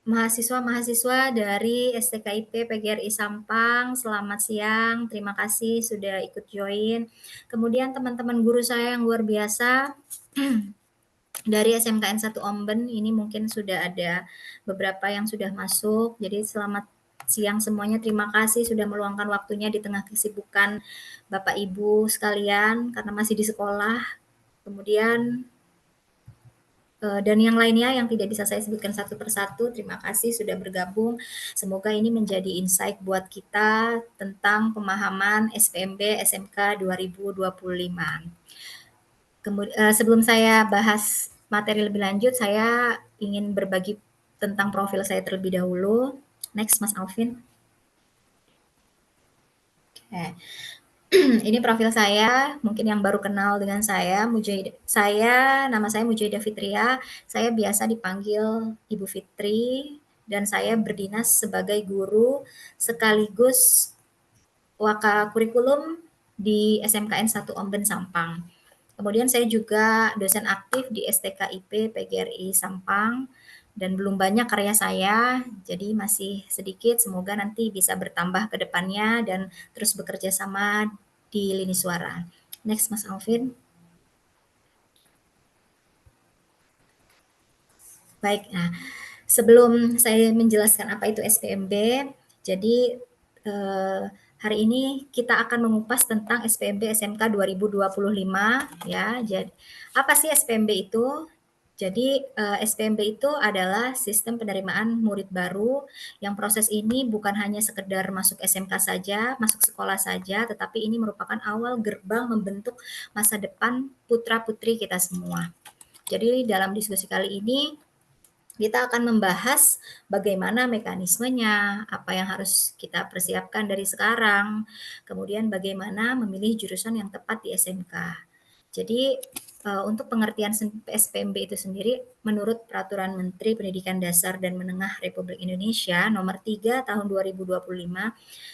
mahasiswa-mahasiswa dari STKIP PGRI Sampang, selamat siang. Terima kasih sudah ikut join. Kemudian teman-teman guru saya yang luar biasa dari SMKN 1 Omben, ini mungkin sudah ada beberapa yang sudah masuk. Jadi selamat siang semuanya. Terima kasih sudah meluangkan waktunya di tengah kesibukan Bapak Ibu sekalian karena masih di sekolah. Kemudian dan yang lainnya yang tidak bisa saya sebutkan satu persatu, terima kasih sudah bergabung. Semoga ini menjadi insight buat kita tentang pemahaman SPMB SMK 2025. Sebelum saya bahas materi lebih lanjut, saya ingin berbagi tentang profil saya terlebih dahulu. Next, Mas Alvin. Oke. Ini profil saya, mungkin yang baru kenal dengan saya, nama saya Mujahidah Fitria, saya biasa dipanggil Ibu Fitri, dan saya berdinas sebagai guru sekaligus waka kurikulum di SMKN 1 Omben Sampang. Kemudian saya juga dosen aktif di STKIP PGRI Sampang, dan belum banyak karya saya, jadi masih sedikit, semoga nanti bisa bertambah ke depannya dan terus bekerja sama di lini suara. Next, Mas Alvin. Baik, nah sebelum saya menjelaskan apa itu SPMB, jadi hari ini kita akan mengupas tentang SPMB SMK 2025 ya. Jadi apa sih SPMB itu? Jadi SPMB itu adalah sistem penerimaan murid baru yang proses ini bukan hanya sekedar masuk SMK saja, masuk sekolah saja, tetapi ini merupakan awal gerbang membentuk masa depan putra-putri kita semua. Jadi dalam diskusi kali ini kita akan membahas bagaimana mekanismenya, apa yang harus kita persiapkan dari sekarang, kemudian bagaimana memilih jurusan yang tepat di SMK. Jadi untuk pengertian SPMB itu sendiri, menurut Peraturan Menteri Pendidikan Dasar dan Menengah Republik Indonesia Nomor 3 Tahun 2025,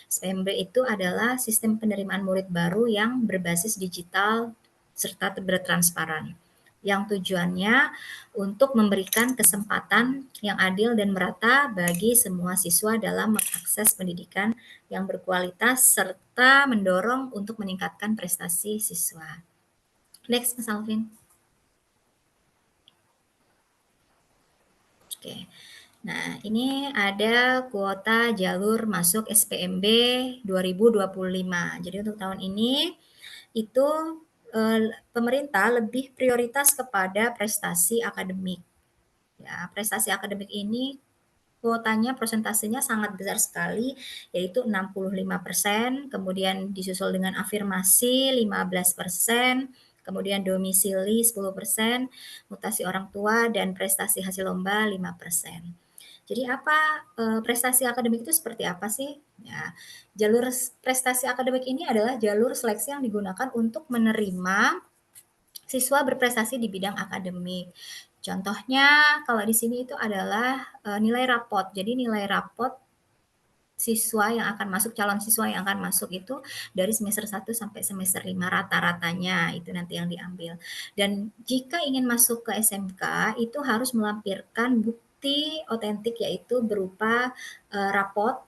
SPMB itu adalah sistem penerimaan murid baru yang berbasis digital serta bertransparan, yang tujuannya untuk memberikan kesempatan yang adil dan merata bagi semua siswa dalam mengakses pendidikan yang berkualitas serta mendorong untuk meningkatkan prestasi siswa. Next, Mas Alvin. Oke. Nah, ini ada kuota jalur masuk SPMB 2025. Jadi untuk tahun ini itu pemerintah lebih prioritas kepada prestasi akademik. Ya, prestasi akademik ini kuotanya persentasenya sangat besar sekali, yaitu 65%, kemudian disusul dengan afirmasi 15%, kemudian domisili 10%, mutasi orang tua, dan prestasi hasil lomba 5%. Jadi apa prestasi akademik itu seperti apa sih? Ya, jalur prestasi akademik ini adalah jalur seleksi yang digunakan untuk menerima siswa berprestasi di bidang akademik. Contohnya kalau di sini itu adalah nilai rapot. Jadi nilai rapot siswa yang akan masuk, calon siswa yang akan masuk itu dari semester 1 sampai semester 5 rata-ratanya, itu nanti yang diambil. Dan jika ingin masuk ke SMK itu harus melampirkan bukti otentik, yaitu berupa rapot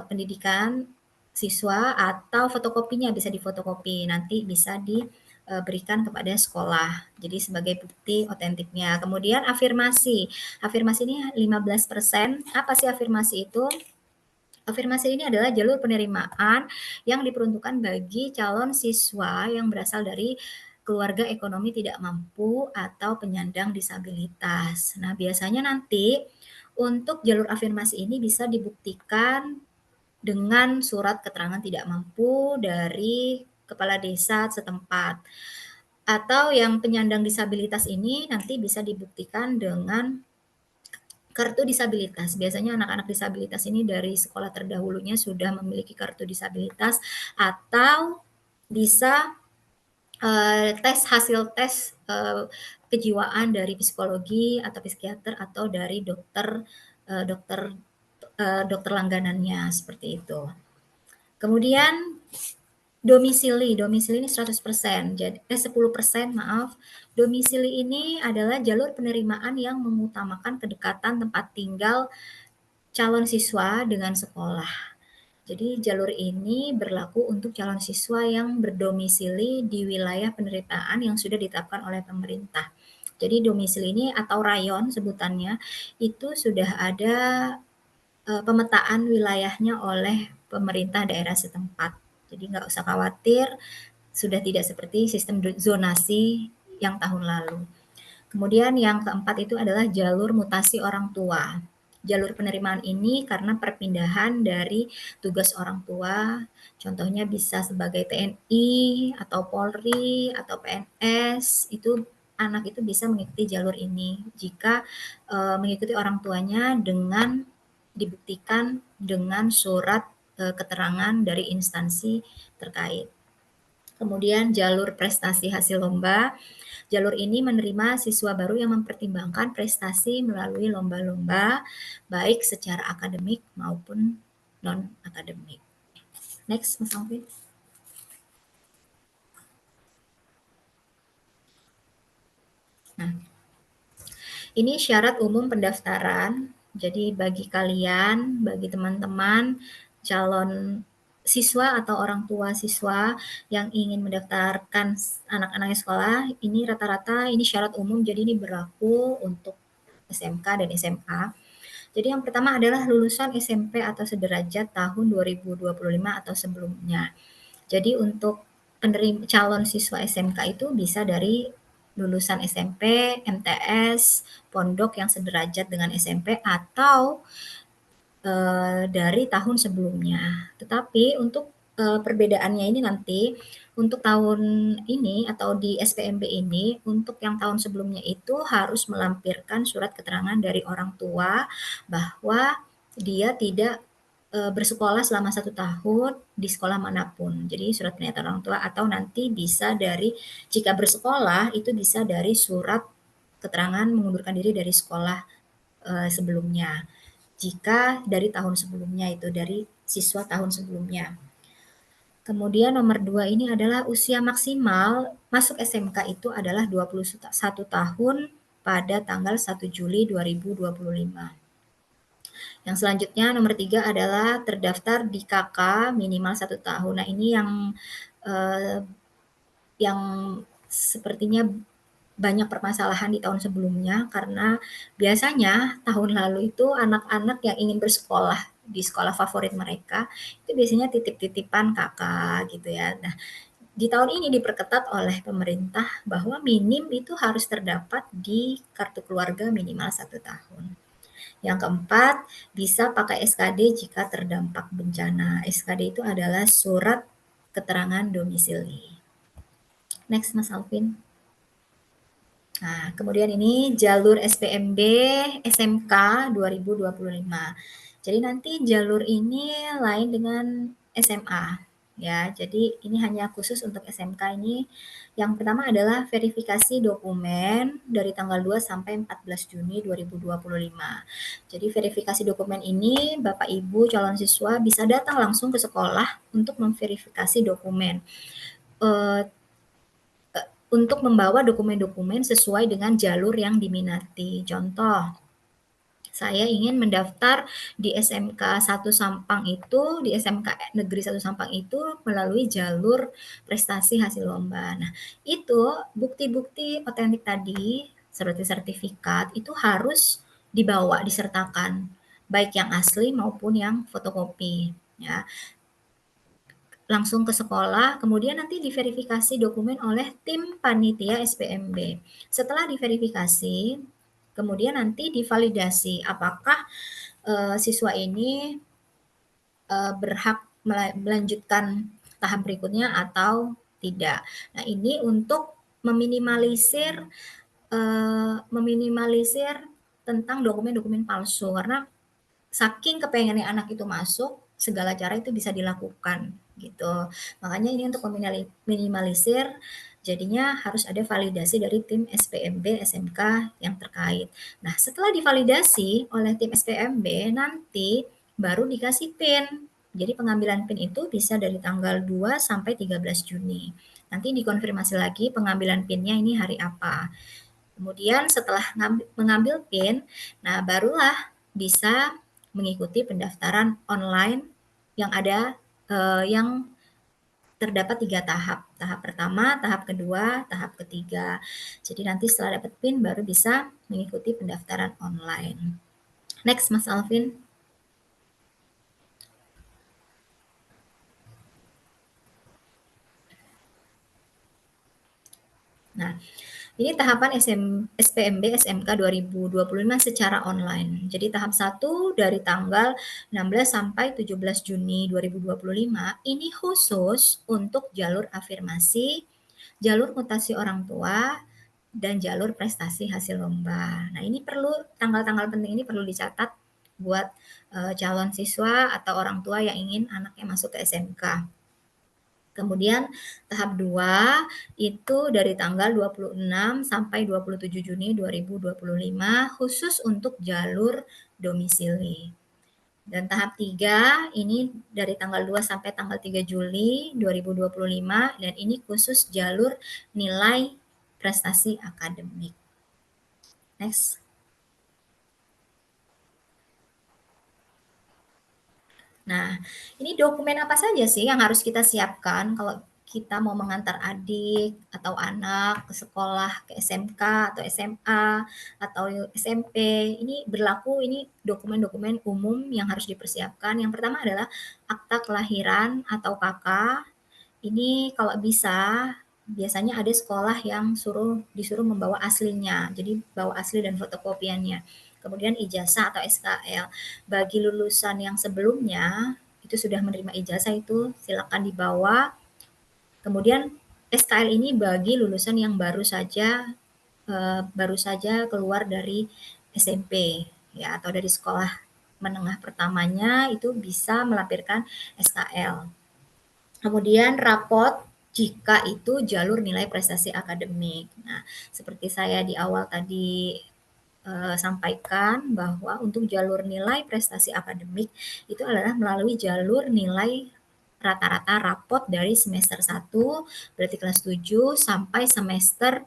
pendidikan siswa atau fotokopinya, bisa difotokopi, nanti bisa diberikan kepada sekolah. Jadi sebagai bukti otentiknya. Kemudian afirmasi. Afirmasi ini 15%. Apa sih afirmasi itu? Afirmasi ini adalah jalur penerimaan yang diperuntukkan bagi calon siswa yang berasal dari keluarga ekonomi tidak mampu atau penyandang disabilitas. Nah, biasanya nanti untuk jalur afirmasi ini bisa dibuktikan dengan surat keterangan tidak mampu dari kepala desa setempat. Atau yang penyandang disabilitas ini nanti bisa dibuktikan dengan kartu disabilitas. Biasanya anak-anak disabilitas ini dari sekolah terdahulunya sudah memiliki kartu disabilitas atau bisa hasil tes kejiwaan dari psikologi atau psikiater atau dari dokter langganannya, seperti itu. Kemudian Domisili ini 100%, 10% maaf. Domisili ini adalah jalur penerimaan yang mengutamakan kedekatan tempat tinggal calon siswa dengan sekolah. Jadi jalur ini berlaku untuk calon siswa yang berdomisili di wilayah penerimaan yang sudah ditetapkan oleh pemerintah. Jadi domisili ini atau rayon sebutannya, itu sudah ada pemetaan wilayahnya oleh pemerintah daerah setempat. Jadi nggak usah khawatir, sudah tidak seperti sistem zonasi yang tahun lalu. Kemudian yang keempat itu adalah jalur mutasi orang tua. Jalur penerimaan ini karena perpindahan dari tugas orang tua, contohnya bisa sebagai TNI atau Polri atau PNS, itu anak itu bisa mengikuti jalur ini jika mengikuti orang tuanya dengan dibuktikan dengan surat keterangan dari instansi terkait. Kemudian jalur prestasi hasil lomba. Jalur ini menerima siswa baru yang mempertimbangkan prestasi melalui lomba-lomba, baik secara akademik maupun non-akademik. Next, Mas Alvin. Nah, ini syarat umum pendaftaran. Jadi bagi kalian, bagi teman-teman calon siswa atau orang tua siswa yang ingin mendaftarkan anak-anaknya sekolah, ini rata-rata ini syarat umum, jadi ini berlaku untuk SMK dan SMA. Jadi yang pertama adalah lulusan SMP atau sederajat tahun 2025 atau sebelumnya. Jadi untuk calon siswa SMK itu bisa dari lulusan SMP, MTS, pondok yang sederajat dengan SMP atau dari tahun sebelumnya. Tetapi untuk perbedaannya ini nanti untuk tahun ini atau di SPMB ini, untuk yang tahun sebelumnya itu harus melampirkan surat keterangan dari orang tua bahwa dia tidak bersekolah selama 1 tahun di sekolah manapun. Jadi surat pernyataan orang tua atau nanti bisa dari jika bersekolah itu bisa dari surat keterangan mengundurkan diri dari sekolah sebelumnya. Jika dari tahun sebelumnya itu dari siswa tahun sebelumnya. Kemudian nomor 2 ini adalah usia maksimal masuk SMK itu adalah 21 tahun pada tanggal 1 Juli 2025. Yang selanjutnya nomor 3 adalah terdaftar di KK minimal 1 tahun. Nah ini eh, yang sepertinya banyak permasalahan di tahun sebelumnya karena biasanya tahun lalu itu anak-anak yang ingin bersekolah di sekolah favorit mereka itu biasanya titip-titipan kakak gitu ya. Nah, di tahun ini diperketat oleh pemerintah bahwa minim itu harus terdapat di kartu keluarga minimal 1 tahun. Yang keempat, bisa pakai SKD jika terdampak bencana. SKD itu adalah surat keterangan domisili. Next, Mas Alvin. Nah, kemudian ini jalur SPMB SMK 2025. Jadi nanti jalur ini lain dengan SMA ya. Jadi ini hanya khusus untuk SMK ini. Yang pertama adalah verifikasi dokumen dari tanggal 2 sampai 14 Juni 2025. Jadi verifikasi dokumen ini Bapak Ibu calon siswa bisa datang langsung ke sekolah untuk memverifikasi dokumen. Untuk membawa dokumen-dokumen sesuai dengan jalur yang diminati. Contoh, saya ingin mendaftar di SMK 1 Sampang itu, di SMK Negeri 1 Sampang itu melalui jalur prestasi hasil lomba. Nah, itu bukti-bukti otentik tadi, seperti sertifikat, itu harus dibawa, disertakan, baik yang asli maupun yang fotokopi. Ya, langsung ke sekolah, kemudian nanti diverifikasi dokumen oleh tim panitia SPMB. Setelah diverifikasi, kemudian nanti divalidasi apakah siswa ini berhak melanjutkan tahap berikutnya atau tidak. Nah, ini untuk meminimalisir tentang dokumen-dokumen palsu karena saking kepengennya anak itu masuk, segala cara itu bisa dilakukan gitu. Makanya ini untuk meminimalisir, jadinya harus ada validasi dari tim SPMB SMK yang terkait. Nah, setelah divalidasi oleh tim SPMB, nanti baru dikasih PIN. Jadi pengambilan PIN itu bisa dari tanggal 2 sampai 13 Juni. Nanti dikonfirmasi lagi pengambilan PIN-nya ini hari apa. Kemudian setelah mengambil PIN, nah barulah bisa mengikuti pendaftaran online yang ada yang terdapat 3 tahap. Tahap pertama, tahap kedua, tahap ketiga. Jadi nanti setelah dapat PIN baru bisa mengikuti pendaftaran online. Next, Mas Alvin. Nah, ini tahapan SPMB SMK 2025 secara online. Jadi tahap 1 dari tanggal 16 sampai 17 Juni 2025 ini khusus untuk jalur afirmasi, jalur mutasi orang tua, dan jalur prestasi hasil lomba. Nah, ini perlu tanggal-tanggal penting ini perlu dicatat buat calon siswa atau orang tua yang ingin anaknya masuk ke SMK. Kemudian tahap 2 itu dari tanggal 26 sampai 27 Juni 2025 khusus untuk jalur domisili. Dan tahap 3 ini dari tanggal 2 sampai tanggal 3 Juli 2025 dan ini khusus jalur nilai prestasi akademik. Next. Nah, ini dokumen apa saja sih yang harus kita siapkan kalau kita mau mengantar adik atau anak ke sekolah, ke SMK atau SMA atau SMP. Ini berlaku, ini dokumen-dokumen umum yang harus dipersiapkan. Yang pertama adalah akta kelahiran atau KK. Ini kalau bisa, biasanya ada sekolah yang disuruh membawa aslinya. Jadi bawa asli dan fotokopiannya. Kemudian ijazah atau SKL. Bagi lulusan yang sebelumnya itu sudah menerima ijazah itu silakan dibawa. Kemudian SKL ini bagi lulusan yang baru saja keluar dari SMP ya atau dari sekolah menengah pertamanya itu bisa melampirkan SKL. Kemudian rapot jika itu jalur nilai prestasi akademik. Nah, seperti saya di awal tadi sampaikan bahwa untuk jalur nilai prestasi akademik itu adalah melalui jalur nilai rata-rata rapot dari semester 1 berarti kelas 7 sampai semester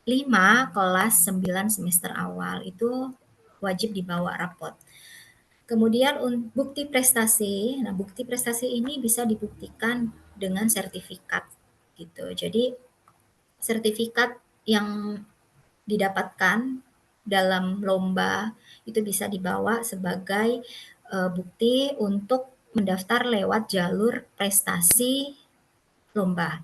5 kelas 9 semester awal itu wajib dibawa rapot. Kemudian bukti prestasi. Nah, bukti prestasi ini bisa dibuktikan dengan sertifikat gitu. Jadi sertifikat yang didapatkan dalam lomba itu bisa dibawa sebagai bukti untuk mendaftar lewat jalur prestasi lomba.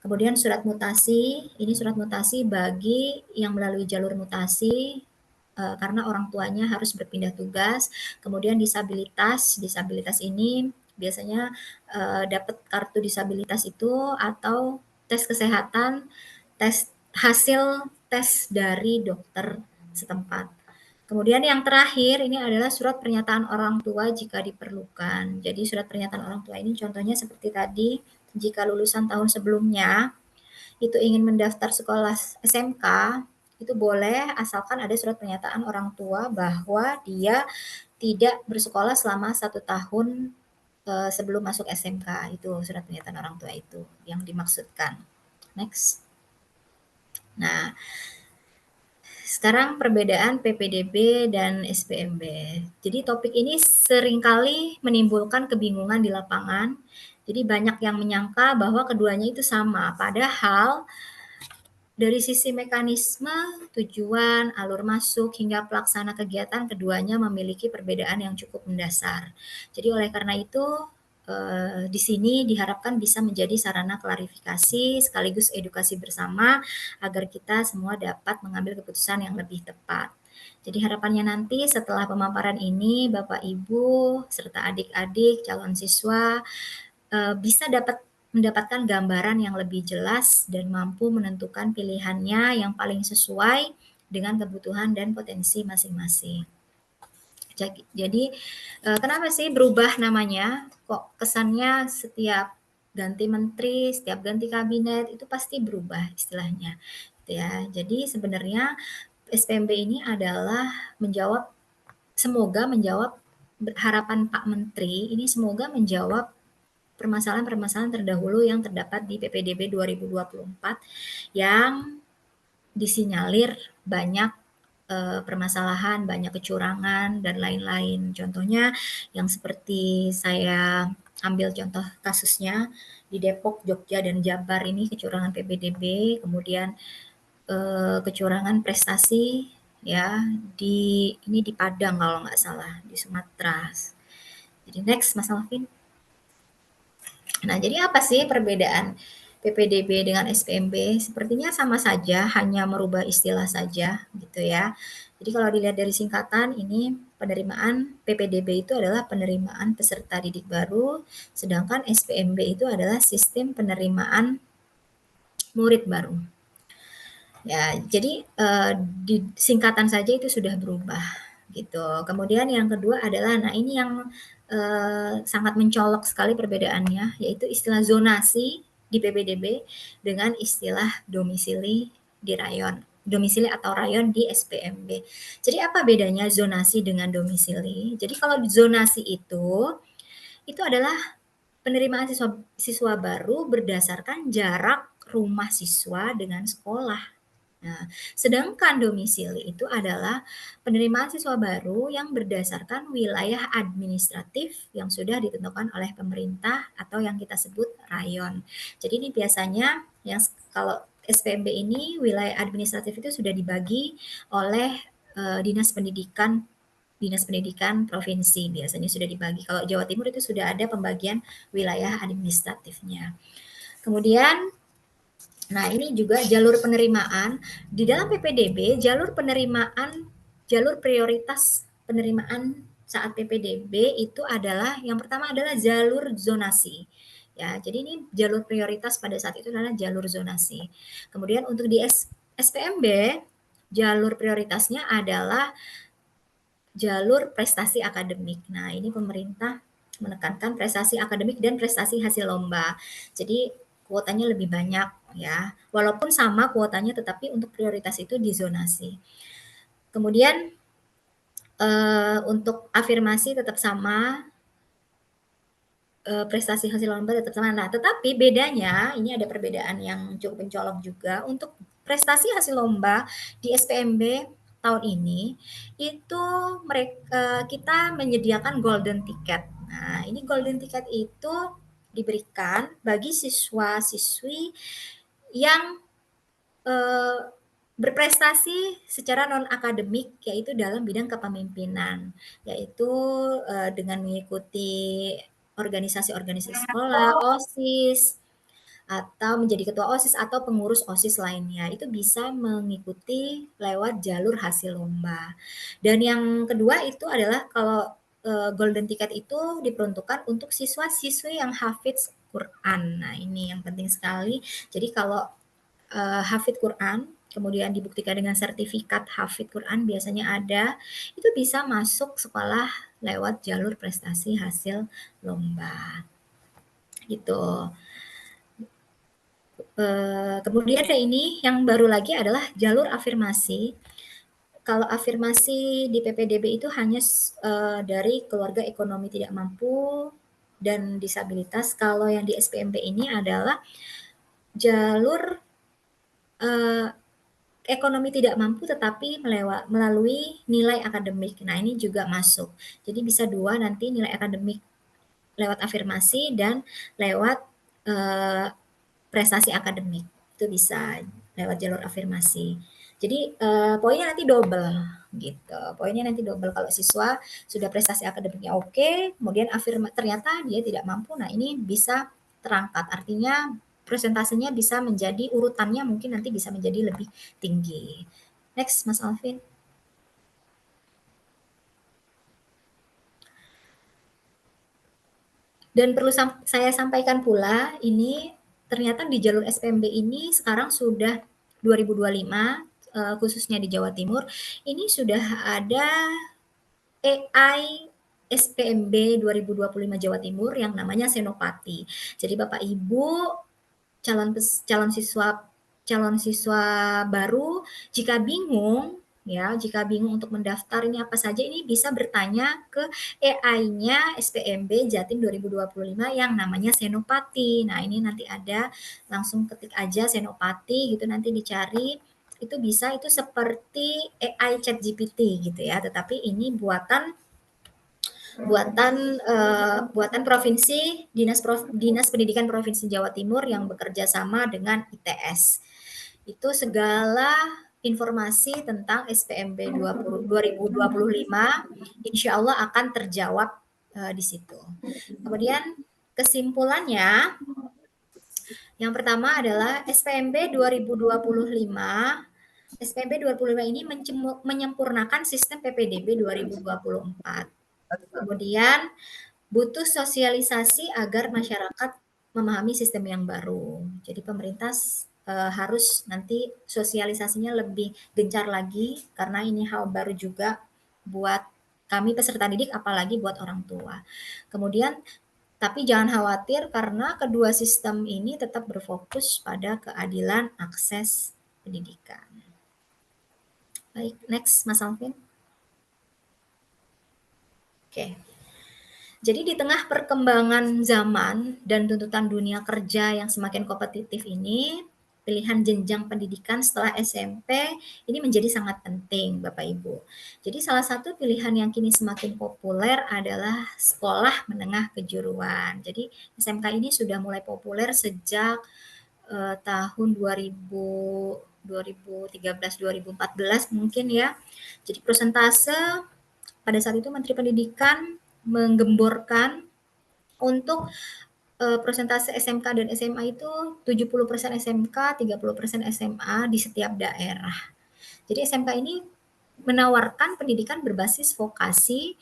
Kemudian surat mutasi, ini surat mutasi bagi yang melalui jalur mutasi karena orang tuanya harus berpindah tugas. Kemudian disabilitas, disabilitas ini biasanya dapat kartu disabilitas itu atau tes kesehatan, tes hasil tes dari dokter setempat. Kemudian yang terakhir ini adalah surat pernyataan orang tua jika diperlukan. Jadi surat pernyataan orang tua ini contohnya seperti tadi, jika lulusan tahun sebelumnya itu ingin mendaftar sekolah SMK, itu boleh asalkan ada surat pernyataan orang tua bahwa dia tidak bersekolah selama 1 tahun sebelum masuk SMK. Itu surat pernyataan orang tua itu yang dimaksudkan. Next. Nah, sekarang perbedaan PPDB dan SPMB. Jadi topik ini seringkali menimbulkan kebingungan di lapangan. Jadi banyak yang menyangka bahwa keduanya itu sama. Padahal dari sisi mekanisme, tujuan, alur masuk, hingga pelaksana kegiatan keduanya memiliki perbedaan yang cukup mendasar. Jadi oleh karena itu di sini diharapkan bisa menjadi sarana klarifikasi sekaligus edukasi bersama agar kita semua dapat mengambil keputusan yang lebih tepat. Jadi harapannya nanti setelah pemaparan ini Bapak Ibu serta adik-adik calon siswa bisa mendapatkan gambaran yang lebih jelas dan mampu menentukan pilihannya yang paling sesuai dengan kebutuhan dan potensi masing-masing. Jadi kenapa sih berubah namanya? Kok kesannya setiap ganti menteri, setiap ganti kabinet itu pasti berubah istilahnya, gitu ya. Jadi sebenarnya SPMB ini adalah semoga menjawab harapan Pak Menteri ini semoga menjawab permasalahan-permasalahan terdahulu yang terdapat di PPDB 2024 yang disinyalir banyak permasalahan, banyak kecurangan dan lain-lain. Contohnya yang seperti saya ambil contoh kasusnya di Depok, Jogja, dan Jabar ini kecurangan PPDB, kemudian kecurangan prestasi ya di Padang kalau nggak salah di Sumatera. Jadi next Mas Alvin. Nah, jadi apa sih perbedaan PPDB dengan SPMB? Sepertinya sama saja, hanya merubah istilah saja gitu ya. Jadi kalau dilihat dari singkatan ini penerimaan PPDB itu adalah penerimaan peserta didik baru, sedangkan SPMB itu adalah sistem penerimaan murid baru. Ya, jadi di singkatan saja itu sudah berubah gitu. Kemudian yang kedua adalah, nah ini yang sangat mencolok sekali perbedaannya, yaitu istilah zonasi di PPDB dengan istilah domisili di rayon. Domisili atau rayon di SPMB. Jadi apa bedanya zonasi dengan domisili? Jadi kalau zonasi itu adalah penerimaan siswa baru berdasarkan jarak rumah siswa dengan sekolah. Nah, sedangkan domisili itu adalah penerimaan siswa baru yang berdasarkan wilayah administratif yang sudah ditentukan oleh pemerintah atau yang kita sebut rayon. Jadi ini biasanya yang kalau SPMB ini wilayah administratif itu sudah dibagi oleh Dinas Pendidikan provinsi biasanya sudah dibagi. Kalau Jawa Timur itu sudah ada pembagian wilayah administratifnya. Kemudian nah, ini juga jalur penerimaan. Di dalam PPDB, jalur prioritas penerimaan saat PPDB itu adalah yang pertama adalah jalur zonasi. Ya, jadi ini jalur prioritas pada saat itu adalah jalur zonasi. Kemudian untuk di SPMB, jalur prioritasnya adalah jalur prestasi akademik. Nah, ini pemerintah menekankan prestasi akademik dan prestasi hasil lomba. Jadi kuotanya lebih banyak ya. Walaupun sama kuotanya tetapi untuk prioritas itu dizonasi. Kemudian untuk afirmasi tetap sama, prestasi hasil lomba tetap sama. Nah, tetapi bedanya ini ada perbedaan yang cukup mencolok juga untuk prestasi hasil lomba di SPMB tahun ini itu mereka kita menyediakan golden ticket. Nah, ini golden ticket itu diberikan bagi siswa-siswi yang berprestasi secara non akademik yaitu dalam bidang kepemimpinan, yaitu dengan mengikuti organisasi-organisasi sekolah, OSIS, atau menjadi ketua OSIS atau pengurus OSIS lainnya. Itu bisa mengikuti lewat jalur hasil lomba. Dan yang kedua itu adalah kalau golden ticket itu diperuntukkan untuk siswa-siswi yang hafidz Quran. Nah, ini yang penting sekali. Jadi kalau hafidz Quran, kemudian dibuktikan dengan sertifikat hafidz Quran biasanya ada, itu bisa masuk sekolah lewat jalur prestasi hasil lomba. Gitu. Kemudian ada ini yang baru lagi adalah jalur afirmasi. Kalau afirmasi di PPDB itu hanya dari keluarga ekonomi tidak mampu dan disabilitas. Kalau yang di SPMB ini adalah jalur ekonomi tidak mampu tetapi melalui nilai akademik. Nah, ini juga masuk. Jadi bisa dua nanti nilai akademik lewat afirmasi dan lewat prestasi akademik. Itu bisa lewat jalur afirmasi. Jadi poinnya nanti double gitu. Poinnya nanti double kalau siswa sudah prestasi akademiknya oke, kemudian ternyata dia tidak mampu. Nah, ini bisa terangkat. Artinya presentasenya bisa menjadi urutannya mungkin nanti bisa menjadi lebih tinggi. Next, Mas Alvin. Dan perlu saya sampaikan pula, ini ternyata di jalur SPMB ini sekarang sudah 2025, khususnya di Jawa Timur, ini sudah ada AI SPMB 2025 Jawa Timur yang namanya Senopati. Jadi Bapak Ibu calon siswa baru jika bingung ya. Jika bingung untuk mendaftar ini apa saja, ini bisa bertanya ke AI-nya SPMB Jatim 2025 yang namanya Senopati. Nah, ini nanti ada, langsung ketik aja Senopati gitu, nanti dicari. Itu bisa, itu seperti AI ChatGPT gitu ya, tetapi ini buatan provinsi Dinas Pendidikan Provinsi Jawa Timur yang bekerja sama dengan ITS. Itu segala informasi tentang SPMB 2025 insya Allah akan terjawab di situ. Kemudian kesimpulannya, yang pertama adalah SPMB 2025. SPMB 2025 ini menyempurnakan sistem PPDB 2024. Kemudian butuh sosialisasi agar masyarakat memahami sistem yang baru. Jadi pemerintah harus nanti sosialisasinya lebih gencar lagi karena ini hal baru juga buat kami peserta didik, apalagi buat orang tua. Kemudian tapi jangan khawatir karena kedua sistem ini tetap berfokus pada keadilan akses pendidikan. Baik, next Mas Alvin. Oke. Jadi di tengah perkembangan zaman dan tuntutan dunia kerja yang semakin kompetitif ini, pilihan jenjang pendidikan setelah SMP ini menjadi sangat penting, Bapak Ibu. Jadi salah satu pilihan yang kini semakin populer adalah sekolah menengah kejuruan. Jadi SMK ini sudah mulai populer sejak tahun 2013-2014 mungkin ya. Jadi persentase pada saat itu Menteri Pendidikan menggemborkan untuk persentase SMK dan SMA itu 70% SMK, 30% SMA di setiap daerah. Jadi SMK ini menawarkan pendidikan berbasis vokasi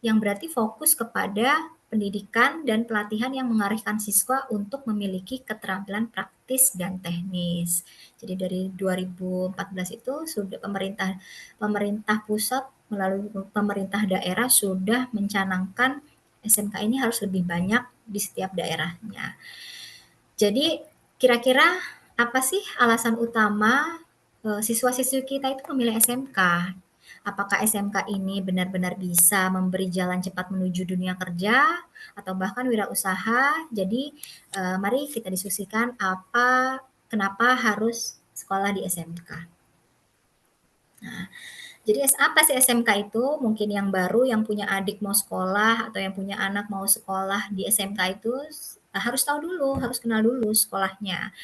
yang berarti fokus kepada pendidikan dan pelatihan yang mengarahkan siswa untuk memiliki keterampilan praktis dan teknis. Jadi dari 2014 itu sudah pemerintah pusat melalui pemerintah daerah sudah mencanangkan SMK ini harus lebih banyak di setiap daerahnya. Jadi kira-kira apa sih alasan utama siswa-siswi kita itu memilih SMK? Apakah SMK ini benar-benar bisa memberi jalan cepat menuju dunia kerja atau bahkan wirausaha? Jadi mari kita diskusikan kenapa harus sekolah di SMK. Nah, jadi apa sih SMK itu? Mungkin yang baru yang punya adik mau sekolah atau yang punya anak mau sekolah di SMK itu harus tahu dulu, harus kenal dulu sekolahnya.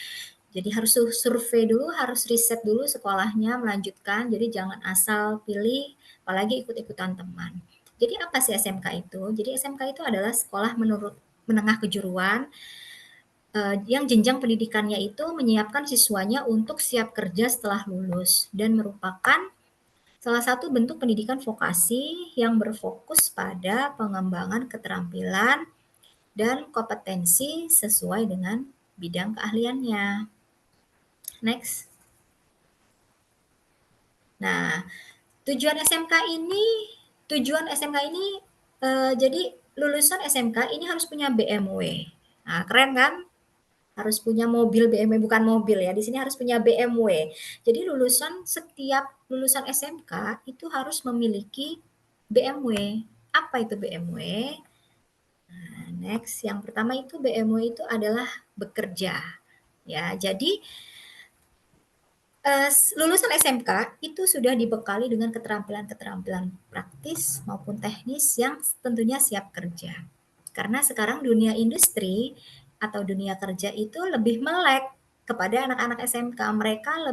Jadi harus survei dulu, harus riset dulu sekolahnya, melanjutkan. Jadi jangan asal pilih, apalagi ikut-ikutan teman. Jadi apa sih SMK itu? Jadi SMK itu adalah sekolah menengah kejuruan yang jenjang pendidikannya itu menyiapkan siswanya untuk siap kerja setelah lulus dan merupakan salah satu bentuk pendidikan vokasi yang berfokus pada pengembangan keterampilan dan kompetensi sesuai dengan bidang keahliannya. Next. Nah, tujuan SMK ini jadi lulusan SMK ini harus punya BMW. Nah, keren kan? Harus punya mobil BMW, bukan mobil ya. Di sini harus punya BMW. Jadi setiap lulusan SMK itu harus memiliki BMW. Apa itu BMW? Nah, next, yang pertama itu BMW itu adalah bekerja. Ya, jadi lulusan SMK itu sudah dibekali dengan keterampilan-keterampilan praktis maupun teknis yang tentunya siap kerja. Karena sekarang dunia industri atau dunia kerja itu lebih melek kepada anak-anak SMK. Mereka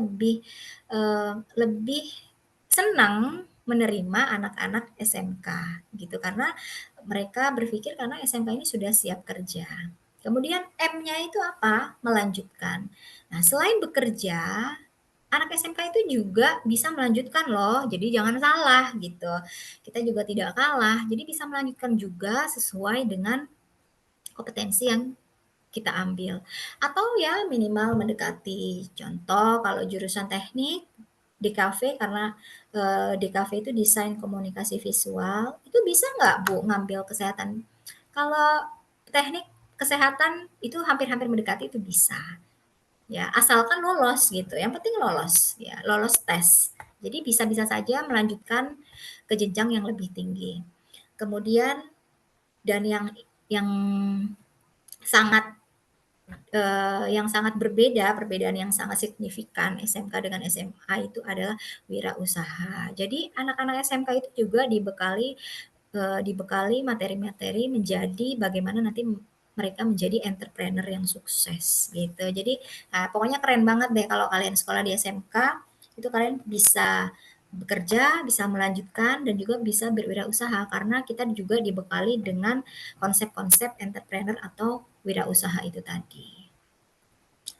lebih senang menerima anak-anak SMK gitu karena mereka berpikir karena SMK ini sudah siap kerja. Kemudian M-nya itu apa? Melanjutkan. Nah, selain bekerja, anak SMK itu juga bisa melanjutkan loh, jadi jangan salah gitu. Kita juga tidak kalah, jadi bisa melanjutkan juga sesuai dengan kompetensi yang kita ambil. Atau ya minimal mendekati. Contoh kalau jurusan teknik DKV karena DKV itu desain komunikasi visual, itu bisa nggak Bu ngambil kesehatan? Kalau teknik kesehatan itu hampir-hampir mendekati itu bisa. Ya, asalkan lolos gitu. Yang penting lolos, ya, lolos tes Jadi bisa-bisa saja melanjutkan ke jenjang yang lebih tinggi. Kemudian dan yang sangat yang sangat berbeda, perbedaan yang sangat signifikan SMK dengan SMA itu adalah wirausaha. Jadi anak-anak SMK itu juga dibekali materi-materi menjadi bagaimana nanti mereka menjadi entrepreneur yang sukses gitu. Jadi, pokoknya keren banget deh kalau kalian sekolah di SMK, itu kalian bisa bekerja, bisa melanjutkan dan juga bisa berwirausaha karena kita juga dibekali dengan konsep-konsep entrepreneur atau wirausaha itu tadi.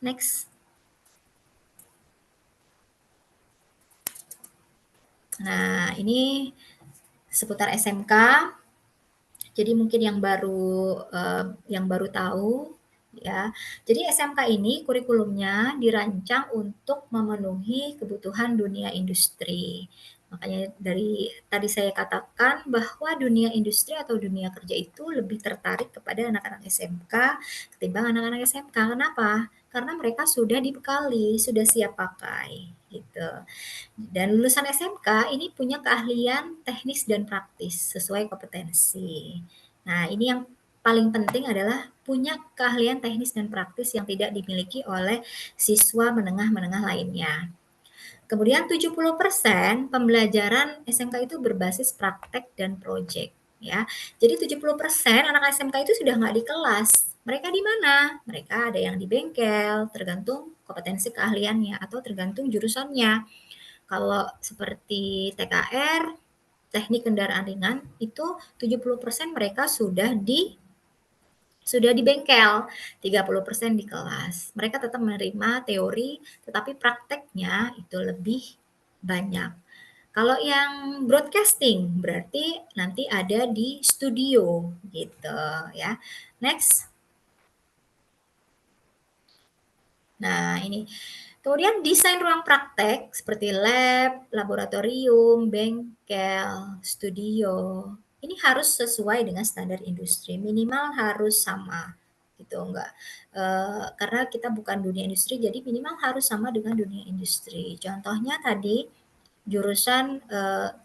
Next. Nah, ini seputar SMK. Jadi mungkin yang baru tahu ya. Jadi SMK ini kurikulumnya dirancang untuk memenuhi kebutuhan dunia industri. Makanya dari tadi saya katakan bahwa dunia industri atau dunia kerja itu lebih tertarik kepada anak-anak SMK ketimbang anak-anak SMK. Kenapa? Karena mereka sudah dibekali, sudah siap pakai gitu. Dan lulusan SMK ini punya keahlian teknis dan praktis sesuai kompetensi. Nah, ini yang paling penting adalah punya keahlian teknis dan praktis yang tidak dimiliki oleh siswa menengah-menengah lainnya. Kemudian 70% pembelajaran SMK itu berbasis praktek dan proyek ya. Jadi 70% anak SMK itu sudah nggak di kelas. Mereka di mana? Mereka ada yang di bengkel, tergantung kompetensi keahliannya atau tergantung jurusannya. Kalau seperti TKR, teknik kendaraan ringan, itu 70% mereka sudah di bengkel, 30% di kelas. Mereka tetap menerima teori, tetapi prakteknya itu lebih banyak. Kalau yang broadcasting berarti nanti ada di studio gitu ya. Next. Nah, ini. Kemudian desain ruang praktek seperti lab, laboratorium, bengkel, studio. Ini harus sesuai dengan standar industri, minimal harus sama gitu enggak karena kita bukan dunia industri jadi minimal harus sama dengan dunia industri. Contohnya tadi jurusan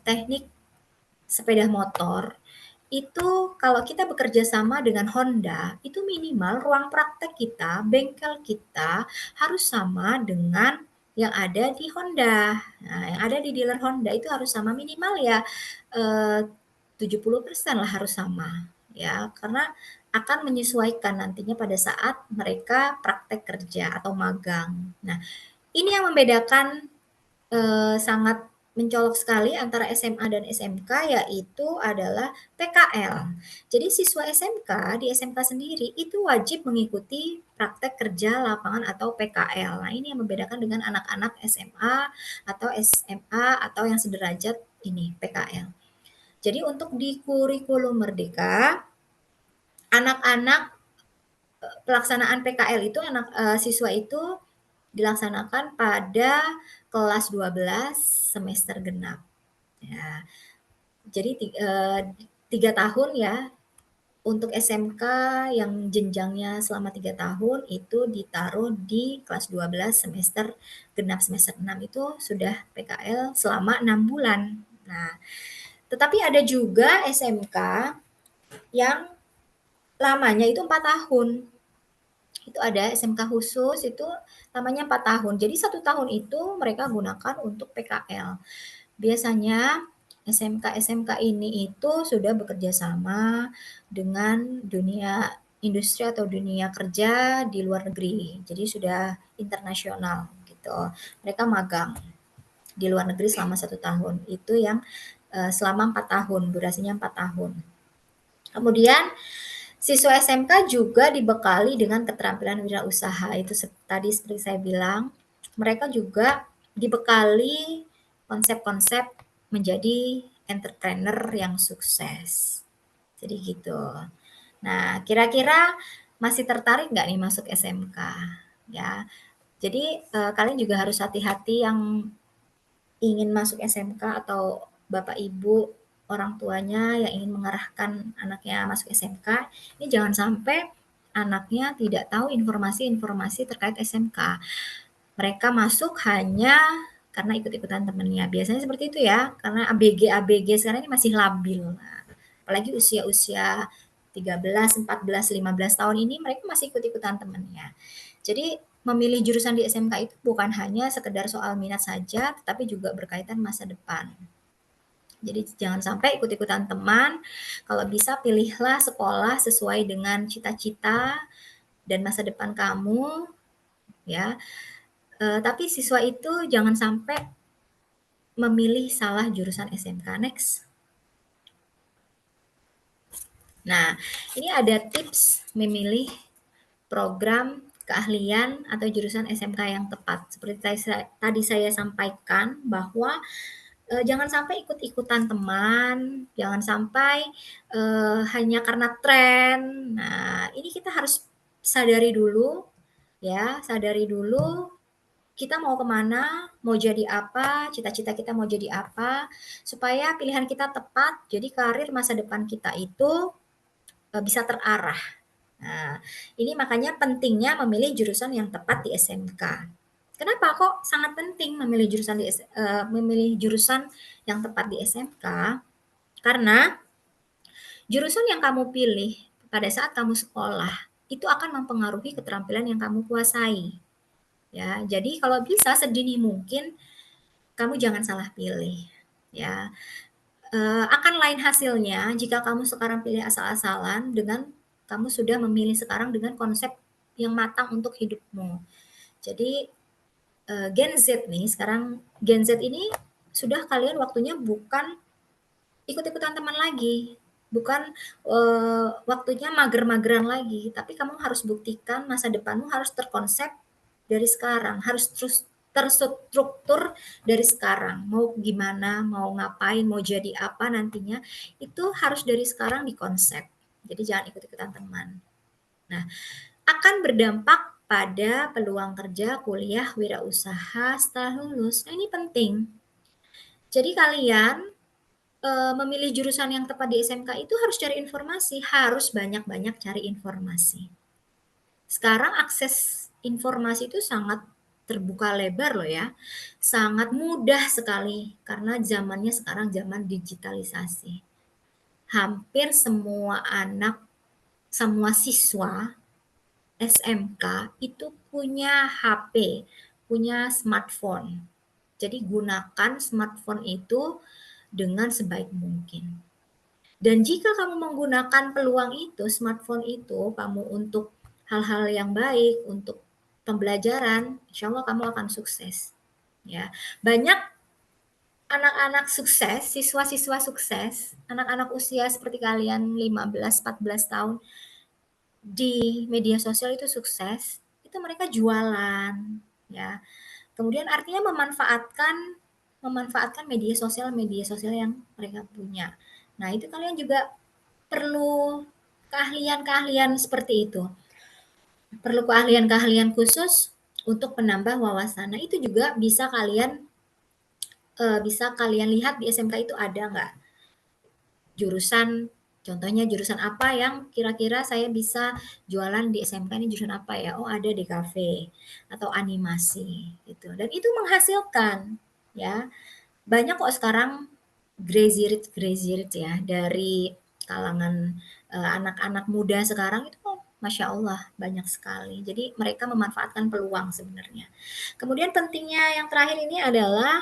teknik sepeda motor itu kalau kita bekerja sama dengan Honda, itu minimal ruang praktek kita, bengkel kita harus sama dengan yang ada di Honda. Nah, yang ada di dealer Honda itu harus sama minimal ya 70% lah harus sama ya, karena akan menyesuaikan nantinya pada saat mereka praktek kerja atau magang. Nah, ini yang membedakan sangat mencolok sekali antara SMA dan SMK yaitu adalah PKL. Jadi siswa SMK di SMK sendiri itu wajib mengikuti praktek kerja lapangan atau PKL. Nah, ini yang membedakan dengan anak-anak SMA atau SMA atau yang sederajat ini PKL. Jadi untuk di kurikulum Merdeka, anak-anak pelaksanaan PKL itu siswa itu dilaksanakan pada kelas 12 semester genap. Ya. Jadi 3 tahun ya. Untuk SMK yang jenjangnya selama 3 tahun itu ditaruh di kelas 12 semester genap semester 6 itu sudah PKL selama 6 bulan. Nah, tetapi ada juga SMK yang lamanya itu 4 tahun. Itu ada SMK khusus itu namanya 4 tahun. Jadi 1 tahun itu mereka gunakan untuk PKL. Biasanya SMK-SMK ini itu sudah bekerja sama dengan dunia industri atau dunia kerja di luar negeri. Jadi sudah internasional gitu. Mereka magang di luar negeri selama 1 tahun. Itu yang selama 4 tahun, durasinya 4 tahun. Kemudian siswa SMK juga dibekali dengan keterampilan wirausaha. Itu tadi seperti saya bilang, mereka juga dibekali konsep-konsep menjadi entrepreneur yang sukses. Jadi gitu. Nah, kira-kira masih tertarik nggak nih masuk SMK? Ya, jadi kalian juga harus hati-hati yang ingin masuk SMK atau Bapak Ibu orang tuanya yang ingin mengarahkan anaknya masuk SMK, ini jangan sampai anaknya tidak tahu informasi-informasi terkait SMK. Mereka masuk hanya karena ikut-ikutan temennya. Biasanya seperti itu ya, karena ABG sekarang ini masih labil. Nah, apalagi usia-usia 13, 14, 15 tahun ini mereka masih ikut-ikutan temennya. Jadi memilih jurusan di SMK itu bukan hanya sekedar soal minat saja, tetapi juga berkaitan masa depan. Jadi jangan sampai ikut-ikutan teman, kalau bisa pilihlah sekolah sesuai dengan cita-cita dan masa depan kamu, ya. Tapi siswa itu jangan sampai memilih salah jurusan SMK. Next. Nah, ini ada tips memilih program keahlian atau jurusan SMK yang tepat. Seperti tadi saya sampaikan bahwa jangan sampai ikut-ikutan teman, jangan sampai hanya karena tren. Nah, ini kita harus sadari dulu, ya, sadari dulu kita mau kemana, mau jadi apa, cita-cita kita mau jadi apa, supaya pilihan kita tepat, jadi karir masa depan kita itu bisa terarah. Nah, ini makanya pentingnya memilih jurusan yang tepat di SMK. Kenapa kok sangat penting memilih jurusan yang tepat di SMK? Karena jurusan yang kamu pilih pada saat kamu sekolah itu akan mempengaruhi keterampilan yang kamu kuasai. Ya, jadi kalau bisa sedini mungkin kamu jangan salah pilih. Ya, akan lain hasilnya jika kamu sekarang pilih asal-asalan dengan kamu sudah memilih sekarang dengan konsep yang matang untuk hidupmu. Jadi Gen Z nih, sekarang Gen Z ini sudah kalian waktunya bukan ikut-ikutan teman lagi, bukan waktunya mager-mageran lagi, tapi kamu harus buktikan masa depanmu harus terkonsep dari sekarang, harus terus terstruktur dari sekarang. Mau gimana, mau ngapain, mau jadi apa nantinya, itu harus dari sekarang dikonsep. Jadi jangan ikut-ikutan teman. Nah, akan berdampak pada peluang kerja, kuliah, wirausaha setelah lulus. Nah, ini penting. Jadi kalian memilih jurusan yang tepat di SMK itu harus cari informasi, harus banyak-banyak cari informasi. Sekarang akses informasi itu sangat terbuka lebar loh ya, sangat mudah sekali karena zamannya sekarang zaman digitalisasi. Hampir semua anak, semua siswa SMK itu punya HP, punya smartphone. Jadi gunakan smartphone itu dengan sebaik mungkin. Dan jika kamu menggunakan peluang itu, smartphone itu, kamu untuk hal-hal yang baik, untuk pembelajaran, insya Allah kamu akan sukses. Ya, banyak anak-anak sukses, siswa-siswa sukses, anak-anak usia seperti kalian 15, 14 tahun di media sosial itu sukses, itu mereka jualan, ya. Kemudian artinya memanfaatkan media sosial yang mereka punya. Nah, itu kalian juga perlu keahlian-keahlian seperti itu. Perlu keahlian-keahlian khusus untuk penambah wawasan. Nah, itu juga bisa kalian lihat di SMK itu ada nggak jurusan, contohnya jurusan apa yang kira-kira saya bisa jualan di SMK ini jurusan apa ya? Oh, ada DKV atau animasi gitu. Dan itu menghasilkan ya. Banyak kok sekarang graduate ya dari kalangan anak-anak muda sekarang itu Masya Allah banyak sekali. Jadi mereka memanfaatkan peluang sebenarnya. Kemudian pentingnya yang terakhir ini adalah